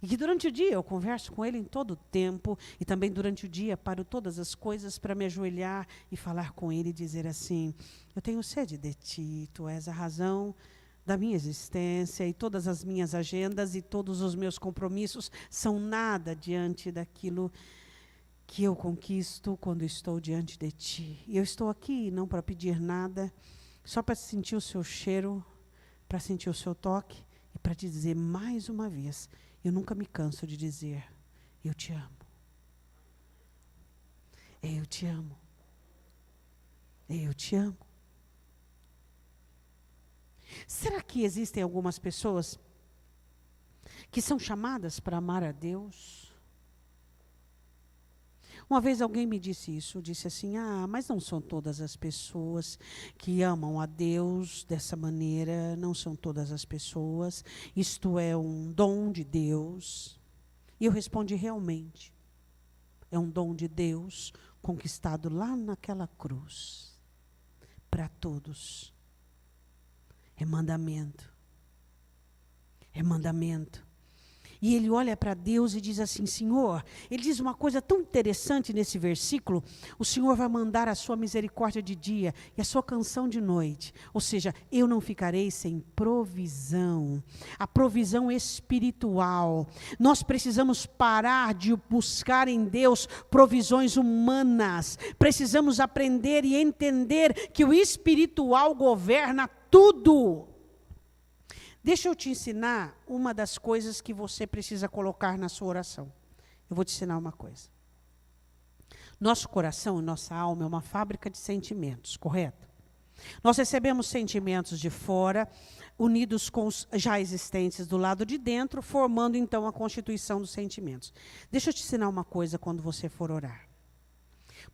A: E que durante o dia eu converso com Ele em todo o tempo, e também durante o dia paro todas as coisas para me ajoelhar e falar com Ele e dizer assim: eu tenho sede de Ti, Tu és a razão da minha existência, e todas as minhas agendas e todos os meus compromissos são nada diante daquilo que eu conquisto quando estou diante de Ti. E eu estou aqui não para pedir nada, só para sentir o Seu cheiro, para sentir o Seu toque e para te dizer mais uma vez, eu nunca me canso de dizer, eu te amo. Eu te amo. Eu te amo. Será que existem algumas pessoas que são chamadas para amar a Deus? Uma vez alguém me disse isso, disse assim: mas não são todas as pessoas que amam a Deus dessa maneira, não são todas as pessoas, isto é um dom de Deus. E eu respondi: realmente, é um dom de Deus conquistado lá naquela cruz, para todos. É mandamento. É mandamento. E ele olha para Deus e diz assim: Senhor, ele diz uma coisa tão interessante nesse versículo: o Senhor vai mandar a sua misericórdia de dia e a sua canção de noite. Ou seja, eu não ficarei sem provisão. A provisão espiritual. Nós precisamos parar de buscar em Deus provisões humanas. Precisamos aprender e entender que o espiritual governa tudo. Deixa eu te ensinar uma das coisas que você precisa colocar na sua oração. Eu vou te ensinar uma coisa. Nosso coração, nossa alma é uma fábrica de sentimentos, correto? Nós recebemos sentimentos de fora, unidos com os já existentes do lado de dentro, formando então a constituição dos sentimentos. Deixa eu te ensinar uma coisa quando você for orar.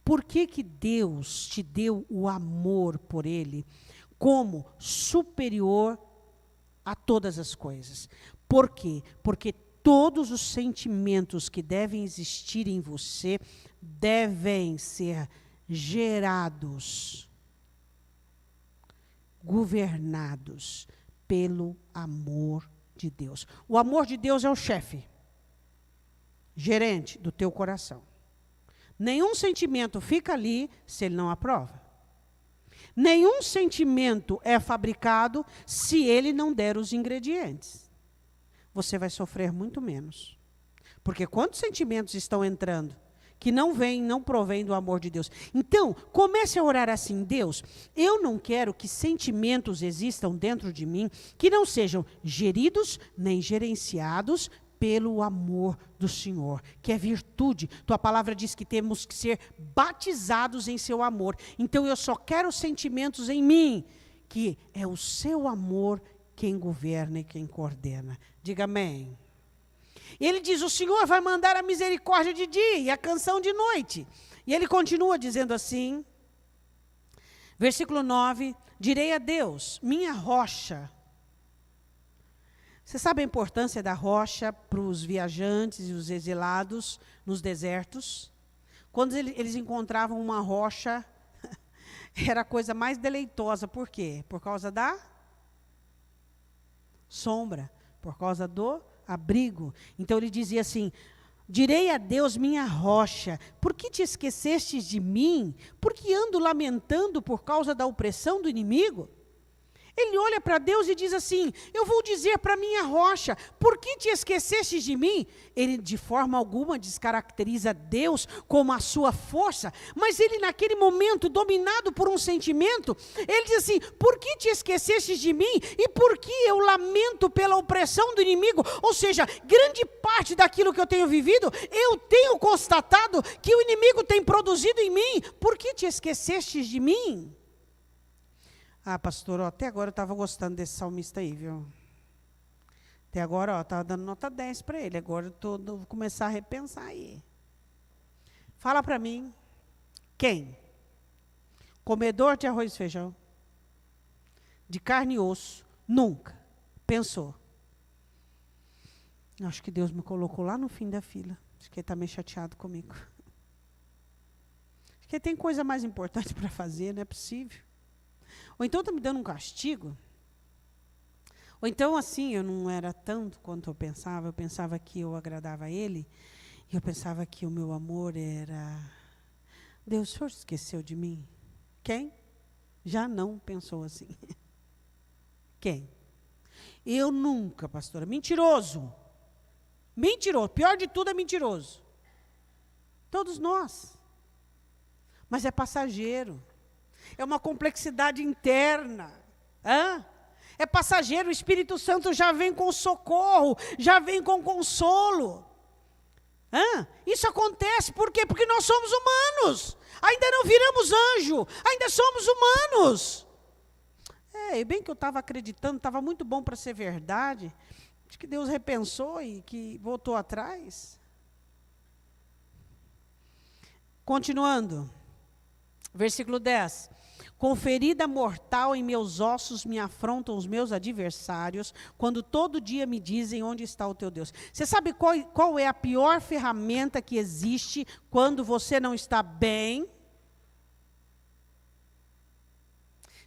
A: Por que que Deus te deu o amor por Ele como superior a todas as coisas? Por quê? Porque todos os sentimentos que devem existir em você devem ser gerados, governados pelo amor de Deus. O amor de Deus é o chefe, gerente do teu coração. Nenhum sentimento fica ali se ele não aprova. Nenhum sentimento é fabricado se ele não der os ingredientes. Você vai sofrer muito menos. Porque quantos sentimentos estão entrando que não vêm, não provêm do amor de Deus? Então, comece a orar assim: Deus, eu não quero que sentimentos existam dentro de mim que não sejam geridos nem gerenciados pelo amor do Senhor, que é virtude. Tua palavra diz que temos que ser batizados em seu amor. Então eu só quero sentimentos em mim, que é o seu amor quem governa e quem coordena. Diga amém. Ele diz: o Senhor vai mandar a misericórdia de dia e a canção de noite. E ele continua dizendo assim, versículo 9, direi a Deus, minha rocha. Você sabe a importância da rocha para os viajantes e os exilados nos desertos? Quando eles encontravam uma rocha, era a coisa mais deleitosa. Por quê? Por causa da sombra, por causa do abrigo. Então ele dizia assim: direi a Deus, minha rocha, por que te esquecestes de mim? Por que ando lamentando por causa da opressão do inimigo? Ele olha para Deus e diz assim: eu vou dizer para minha rocha, por que te esquecestes de mim? Ele de forma alguma descaracteriza Deus como a sua força, mas ele naquele momento, dominado por um sentimento, ele diz assim: por que te esquecestes de mim? E por que eu lamento pela opressão do inimigo? Ou seja, grande parte daquilo que eu tenho vivido, eu tenho constatado que o inimigo tem produzido em mim. Por que te esquecestes de mim? Pastor, até agora eu estava gostando desse salmista aí, viu? Até agora, estava dando nota 10 para ele. Agora eu vou começar a repensar aí. Fala para mim, quem? Comedor de arroz e feijão, de carne e osso, nunca pensou: acho que Deus me colocou lá no fim da fila. Acho que ele está meio chateado comigo. Acho que tem coisa mais importante para fazer, não é possível. Ou então está me dando um castigo. Ou então, assim, eu não era tanto quanto eu pensava que eu agradava a Ele, e eu pensava que o meu amor era... Deus, o Senhor esqueceu de mim? Quem? Já não pensou assim. Quem? Eu nunca, pastora. Mentiroso. Mentiroso. Pior de tudo é mentiroso. Todos nós. Mas é passageiro. É uma complexidade interna. Hã? É passageiro. O Espírito Santo já vem com socorro, já vem com consolo. Hã? Isso acontece por quê? Porque nós somos humanos. Ainda não viramos anjo. Ainda somos humanos. E bem que eu estava acreditando, estava muito bom para ser verdade. Acho que Deus repensou e que voltou atrás. Continuando. Versículo 10. Com ferida mortal em meus ossos me afrontam os meus adversários, quando todo dia me dizem onde está o teu Deus. Você sabe qual é a pior ferramenta que existe quando você não está bem?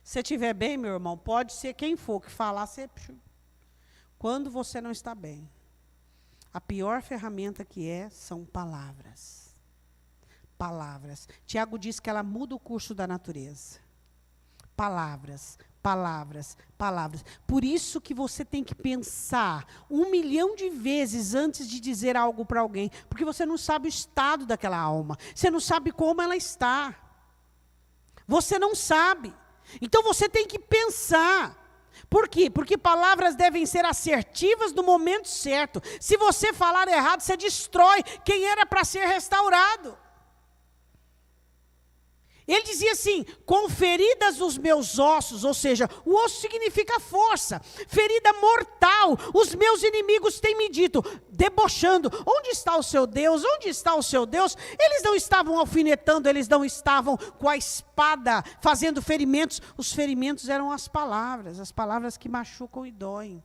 A: Se estiver bem, meu irmão, pode ser quem for que falar, você... Quando você não está bem, a pior ferramenta que são palavras. Palavras. Tiago diz que ela muda o curso da natureza. Palavras, palavras, palavras. Por isso que você tem que pensar 1 milhão de vezes antes de dizer algo para alguém, porque você não sabe o estado daquela alma, você não sabe como ela está. Você não sabe. Então você tem que pensar. Por quê? Porque palavras devem ser assertivas no momento certo. Se você falar errado, você destrói quem era para ser restaurado. Ele dizia assim, com feridas os meus ossos, ou seja, o osso significa força, ferida mortal, os meus inimigos têm me dito, debochando, onde está o seu Deus? Onde está o seu Deus? Eles não estavam alfinetando, eles não estavam com a espada fazendo ferimentos, os ferimentos eram as palavras que machucam e doem.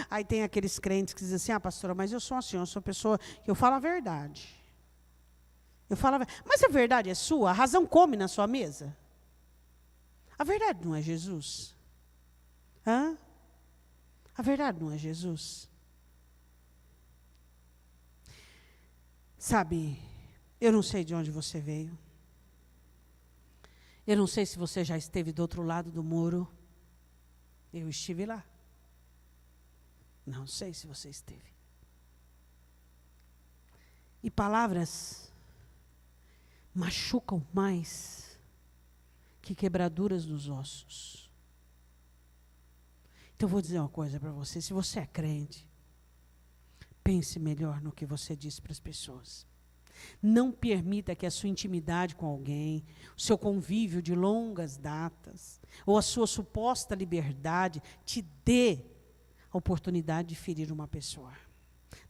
A: Aí tem aqueles crentes que dizem assim, pastora, mas eu sou assim, eu sou pessoa que eu falo a verdade. Eu falava, mas a verdade é sua? A razão come na sua mesa? A verdade não é Jesus? Hã? A verdade não é Jesus? Sabe, eu não sei de onde você veio. Eu não sei se você já esteve do outro lado do muro. Eu estive lá. Não sei se você esteve. E palavras machucam mais que quebraduras nos ossos. Então, eu vou dizer uma coisa para você. Se você é crente, pense melhor no que você diz para as pessoas. Não permita que a sua intimidade com alguém, o seu convívio de longas datas, ou a sua suposta liberdade, te dê a oportunidade de ferir uma pessoa.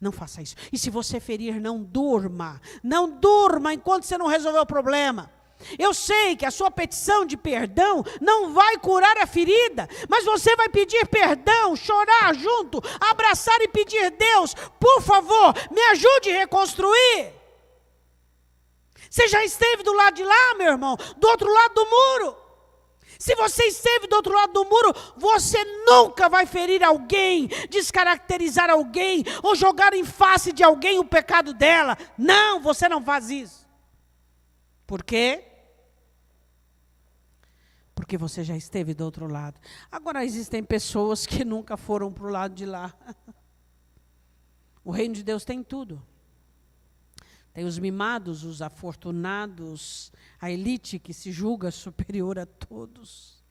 A: Não faça isso. E se você ferir, não durma. Não durma enquanto você não resolver o problema. Eu sei que a sua petição de perdão não vai curar a ferida, mas você vai pedir perdão, chorar junto, abraçar e pedir, Deus, por favor, me ajude a reconstruir. Você já esteve do lado de lá, meu irmão, do outro lado do muro. Se você esteve do outro lado do muro, você nunca vai ferir alguém, descaracterizar alguém, ou jogar em face de alguém o pecado dela. Não, você não faz isso. Por quê? Porque você já esteve do outro lado. Agora, existem pessoas que nunca foram para o lado de lá. O reino de Deus tem tudo. Tem os mimados, os afortunados, a elite que se julga superior a todos.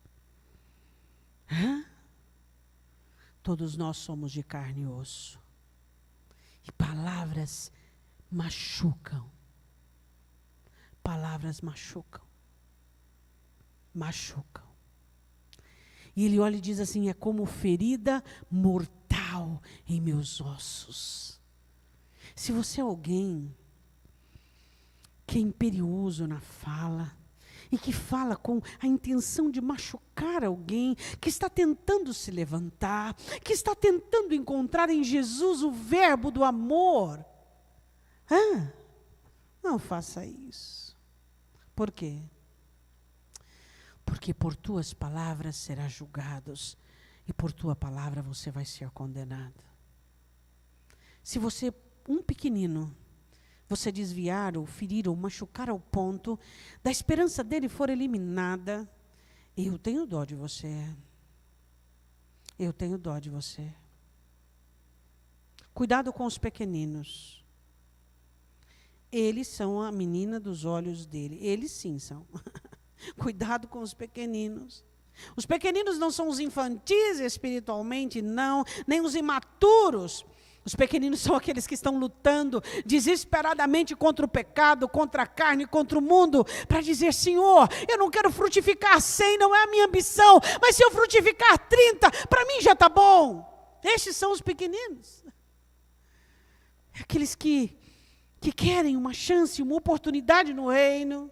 A: Todos nós somos de carne e osso. E palavras machucam. Palavras machucam. Machucam. E ele olha e diz assim, é como ferida mortal em meus ossos. Se você é alguém que é imperioso na fala, e que fala com a intenção de machucar alguém, que está tentando se levantar, que está tentando encontrar em Jesus o verbo do amor. Não faça isso. Por quê? Porque por tuas palavras serás julgados, e por tua palavra você vai ser condenado. Se você, um pequenino, você desviar ou ferir ou machucar ao ponto da esperança dele for eliminada, eu tenho dó de você. Eu tenho dó de você. Cuidado com os pequeninos. Eles são a menina dos olhos dele. Eles sim são. Cuidado com os pequeninos. Os pequeninos não são os infantis espiritualmente, não, nem os imaturos. Os pequeninos são aqueles que estão lutando desesperadamente contra o pecado, contra a carne, contra o mundo, para dizer: Senhor, eu não quero frutificar 100, não é a minha ambição, mas se eu frutificar 30, para mim já está bom. Estes são os pequeninos. Aqueles que querem uma chance, uma oportunidade no reino.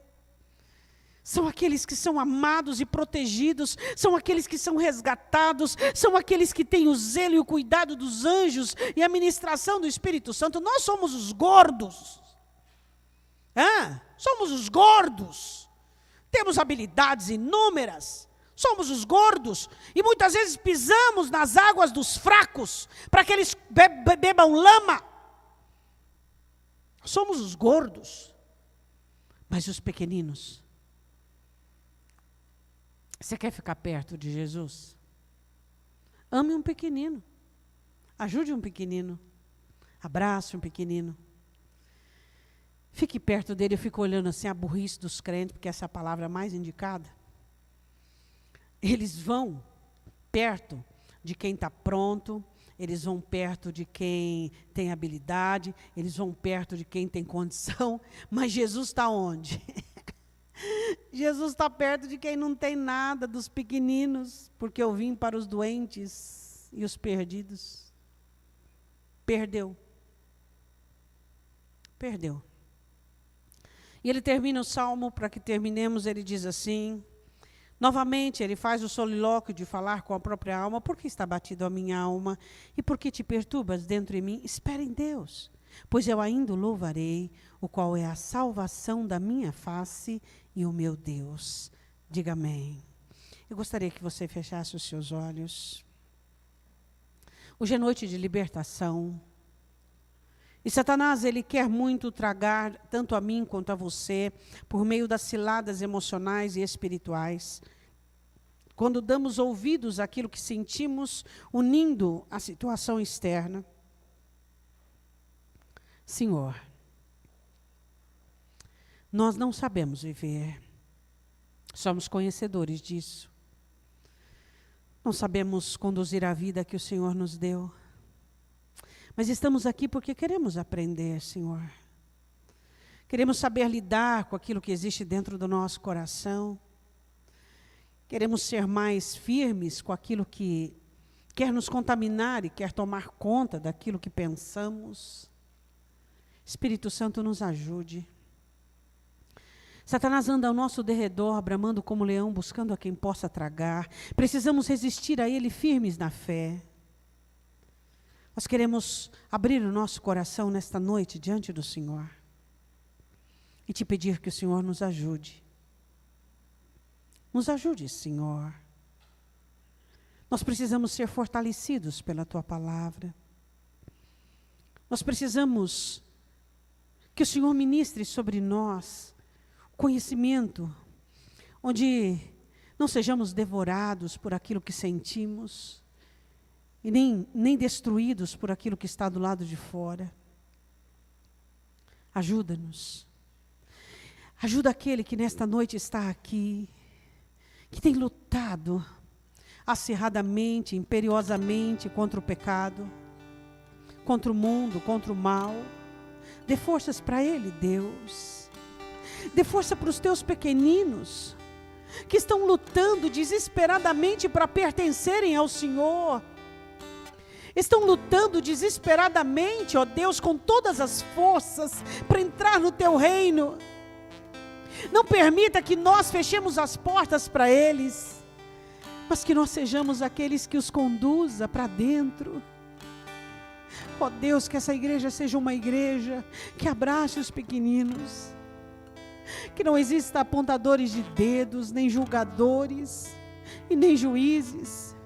A: São aqueles que são amados e protegidos, são aqueles que são resgatados, são aqueles que têm o zelo e o cuidado dos anjos e a ministração do Espírito Santo. Nós somos os gordos. Somos os gordos. Temos habilidades inúmeras. Somos os gordos. E muitas vezes pisamos nas águas dos fracos para que eles bebam lama. Somos os gordos. Mas os pequeninos? Você quer ficar perto de Jesus? Ame um pequenino. Ajude um pequenino. Abrace um pequenino. Fique perto dele. Eu fico olhando assim a burrice dos crentes, porque essa é a palavra mais indicada. Eles vão perto de quem está pronto, eles vão perto de quem tem habilidade, eles vão perto de quem tem condição, mas Jesus está onde? Jesus está perto de quem não tem nada, dos pequeninos, porque eu vim para os doentes e os perdidos. Perdeu. E ele termina o salmo, para que terminemos, ele diz assim, novamente ele faz o solilóquio de falar com a própria alma: por que está batido a minha alma? E por que te perturbas dentro de mim? Espera em Deus, pois eu ainda o louvarei, o qual é a salvação da minha face e o meu Deus. Diga amém. Eu gostaria que você fechasse os seus olhos. Hoje é noite de libertação. E Satanás, ele quer muito tragar, tanto a mim quanto a você, por meio das ciladas emocionais e espirituais. Quando damos ouvidos àquilo que sentimos, unindo a situação externa. Senhor, nós não sabemos viver. Somos conhecedores disso. Não sabemos conduzir a vida que o Senhor nos deu. Mas estamos aqui porque queremos aprender, Senhor. Queremos saber lidar com aquilo que existe dentro do nosso coração. Queremos ser mais firmes com aquilo que quer nos contaminar e quer tomar conta daquilo que pensamos. Espírito Santo, nos ajude. Satanás anda ao nosso derredor, bramando como leão, buscando a quem possa tragar. Precisamos resistir a ele firmes na fé. Nós queremos abrir o nosso coração nesta noite diante do Senhor e te pedir que o Senhor nos ajude. Nos ajude, Senhor. Nós precisamos ser fortalecidos pela Tua palavra. Nós precisamos que o Senhor ministre sobre nós conhecimento, onde não sejamos devorados por aquilo que sentimos, e nem destruídos por aquilo que está do lado de fora. Ajuda-nos. Ajuda aquele que nesta noite está aqui, que tem lutado acirradamente, imperiosamente contra o pecado, contra o mundo, contra o mal. Dê forças para ele, Deus. Dê força para os teus pequeninos, que estão lutando desesperadamente para pertencerem ao Senhor. Estão lutando desesperadamente, ó Deus, com todas as forças, para entrar no teu reino. Não permita que nós fechemos as portas para eles, mas que nós sejamos aqueles que os conduza para dentro. Ó Deus, que essa igreja seja uma igreja que abrace os pequeninos, que não exista apontadores de dedos, nem julgadores e nem juízes,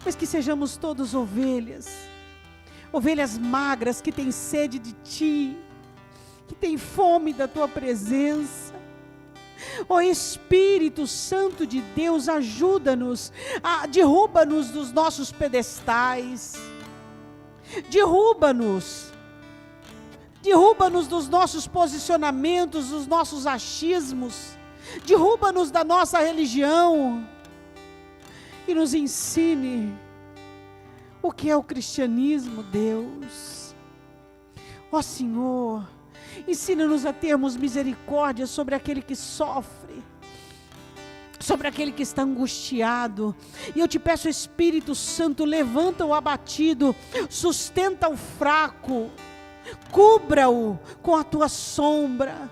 A: mas que sejamos todos ovelhas magras que têm sede de Ti, que têm fome da Tua presença. Ó Espírito Santo de Deus, ajuda-nos, derruba-nos dos nossos pedestais, derruba-nos dos nossos posicionamentos, dos nossos achismos, derruba-nos da nossa religião e nos ensine o que é o cristianismo, Deus. Ó Senhor, ensina-nos a termos misericórdia sobre aquele que sofre, sobre aquele que está angustiado. E eu te peço, Espírito Santo, levanta o abatido, sustenta o fraco, cubra-o com a tua sombra.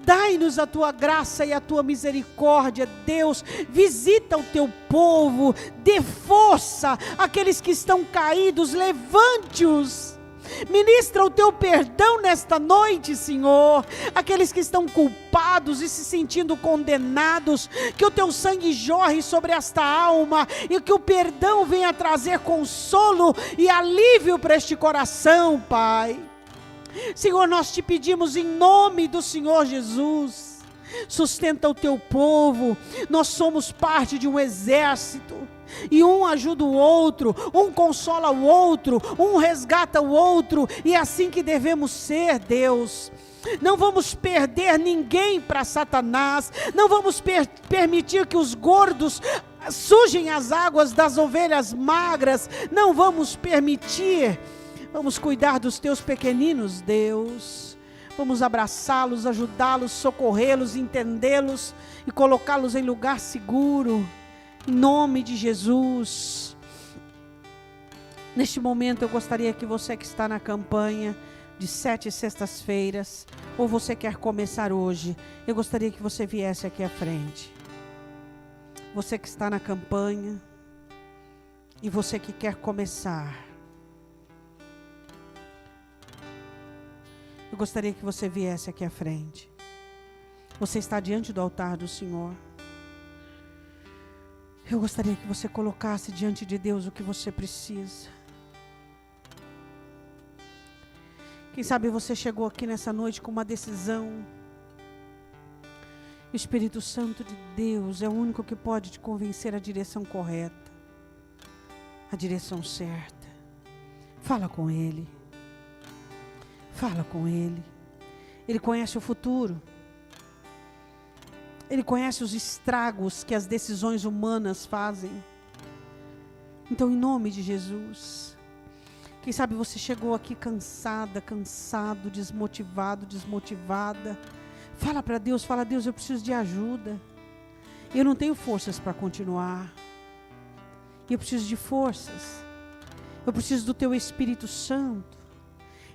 A: Dai-nos a tua graça e a tua misericórdia, Deus. Visita o teu povo, dê força àqueles que estão caídos, levante-os. Ministra o teu perdão nesta noite, Senhor. Aqueles que estão culpados e se sentindo condenados, que o teu sangue jorre sobre esta alma e que o perdão venha trazer consolo e alívio para este coração, Pai. Senhor, nós te pedimos em nome do Senhor Jesus, sustenta o teu povo. Nós somos parte de um exército, e um ajuda o outro, um consola o outro, um resgata o outro, e é assim que devemos ser, Deus. Não vamos perder ninguém para Satanás, não vamos permitir que os gordos sujem as águas das ovelhas magras, não vamos permitir. Vamos cuidar dos teus pequeninos, Deus. Vamos abraçá-los, ajudá-los, socorrê-los, entendê-los e colocá-los em lugar seguro. Em nome de Jesus. Neste momento eu gostaria que você que está na campanha de 7 sextas-feiras, ou você quer começar hoje, eu gostaria que você viesse aqui à frente. Você que está na campanha e você que quer começar, eu gostaria que você viesse aqui à frente. Você está diante do altar do Senhor. Eu gostaria que você colocasse diante de Deus o que você precisa. Quem sabe você chegou aqui nessa noite com uma decisão. O Espírito Santo de Deus é o único que pode te convencer a direção correta, a direção certa. Fala com Ele. Fala com Ele. Ele conhece o futuro. Ele conhece os estragos que as decisões humanas fazem. Então, em nome de Jesus, quem sabe você chegou aqui cansada, cansado, desmotivado, desmotivada. Fala para Deus, fala: Deus, eu preciso de ajuda. Eu não tenho forças para continuar. Eu preciso de forças. Eu preciso do Teu Espírito Santo.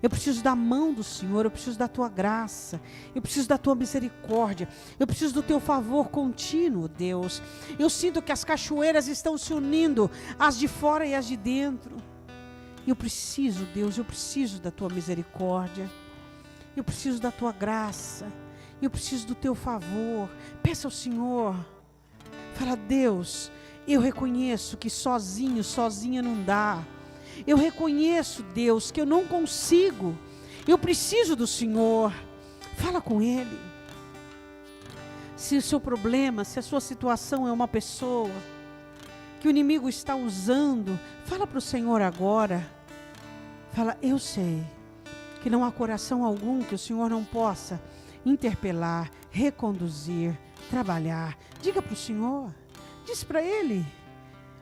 A: Eu preciso da mão do Senhor, eu preciso da Tua graça, eu preciso da Tua misericórdia, eu preciso do Teu favor contínuo, Deus. Eu sinto que as cachoeiras estão se unindo, as de fora e as de dentro. Eu preciso, Deus, eu preciso da Tua misericórdia, eu preciso da Tua graça, eu preciso do Teu favor. Peça ao Senhor, fala: Deus, eu reconheço que sozinha não dá. Eu reconheço, Deus, que eu não consigo. Eu preciso do Senhor. Fala com Ele. Se o seu problema, se a sua situação é uma pessoa que o inimigo está usando, fala para o Senhor agora. Fala: eu sei que não há coração algum que o Senhor não possa interpelar, reconduzir, trabalhar. Diga para o Senhor. Diz para Ele.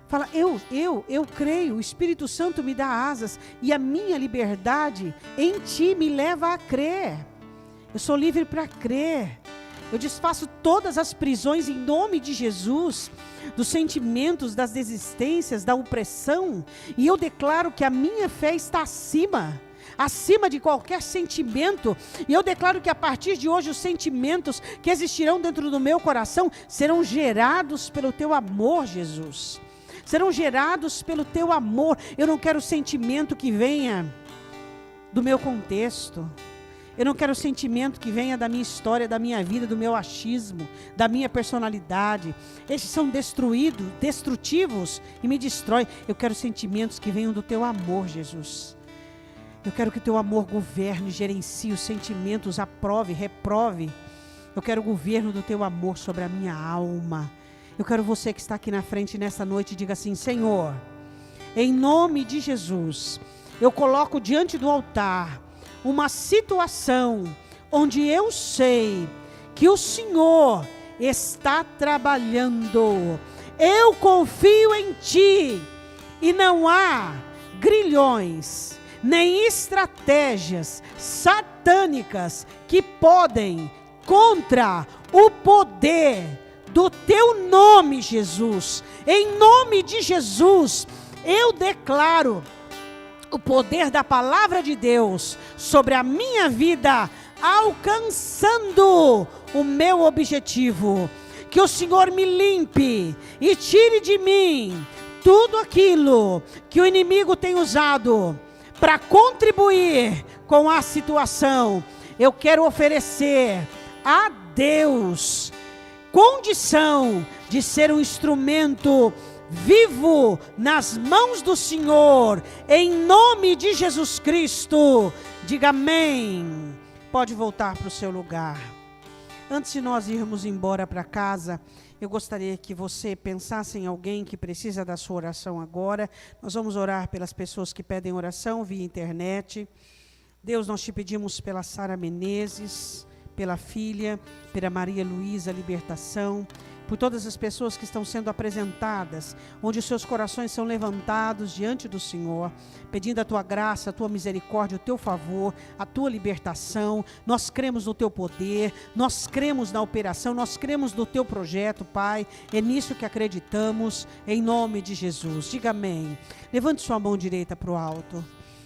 A: Fala: eu creio, o Espírito Santo me dá asas e a minha liberdade em Ti me leva a crer. Eu sou livre para crer. Eu desfaço todas as prisões em nome de Jesus, dos sentimentos, das desistências, da opressão, e eu declaro que a minha fé está acima de qualquer sentimento, e eu declaro que a partir de hoje os sentimentos que existirão dentro do meu coração serão gerados pelo Teu amor, Jesus. Serão gerados pelo Teu amor. Eu não quero sentimento que venha do meu contexto. Eu não quero sentimento que venha da minha história, da minha vida, do meu achismo, da minha personalidade. Esses são destrutivos e me destroem. Eu quero sentimentos que venham do teu amor, Jesus. Eu quero que o teu amor governe, gerencie os sentimentos, aprove, reprove. Eu quero o governo do teu amor sobre a minha alma. Eu quero você que está aqui na frente nessa noite, diga assim: Senhor, em nome de Jesus, eu coloco diante do altar uma situação onde eu sei que o Senhor está trabalhando. Eu confio em Ti e não há grilhões, nem estratégias satânicas que podem contra o poder do Teu nome, Jesus. Em nome de Jesus, eu declaro o poder da palavra de Deus sobre a minha vida, alcançando o meu objetivo. Que o Senhor me limpe e tire de mim tudo aquilo que o inimigo tem usado para contribuir com a situação. Eu quero oferecer a Deus condição de ser um instrumento vivo nas mãos do Senhor, em nome de Jesus Cristo. Diga amém. Pode voltar para o seu lugar. Antes de nós irmos embora para casa, eu gostaria que você pensasse em alguém que precisa da sua oração agora. Nós vamos orar pelas pessoas que pedem oração via internet. Deus, nós te pedimos pela Sara Menezes, pela filha, pela Maria Luísa Libertação, por todas as pessoas que estão sendo apresentadas, onde os seus corações são levantados diante do Senhor, pedindo a tua graça, a tua misericórdia, o teu favor, a tua libertação. Nós cremos no teu poder, nós cremos na operação, nós cremos no teu projeto, Pai. É nisso que acreditamos, em nome de Jesus. Diga amém. Levante sua mão direita para o alto.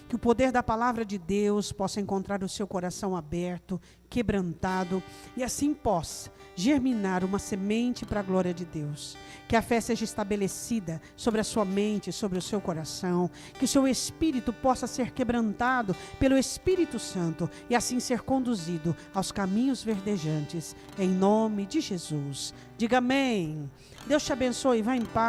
A: Que o poder da palavra de Deus possa encontrar o seu coração aberto, quebrantado, e assim possa germinar uma semente para a glória de Deus. Que a fé seja estabelecida sobre a sua mente, sobre o seu coração. Que o seu espírito possa ser quebrantado pelo Espírito Santo e assim ser conduzido aos caminhos verdejantes, em nome de Jesus. Diga amém. Deus te abençoe, vá em paz.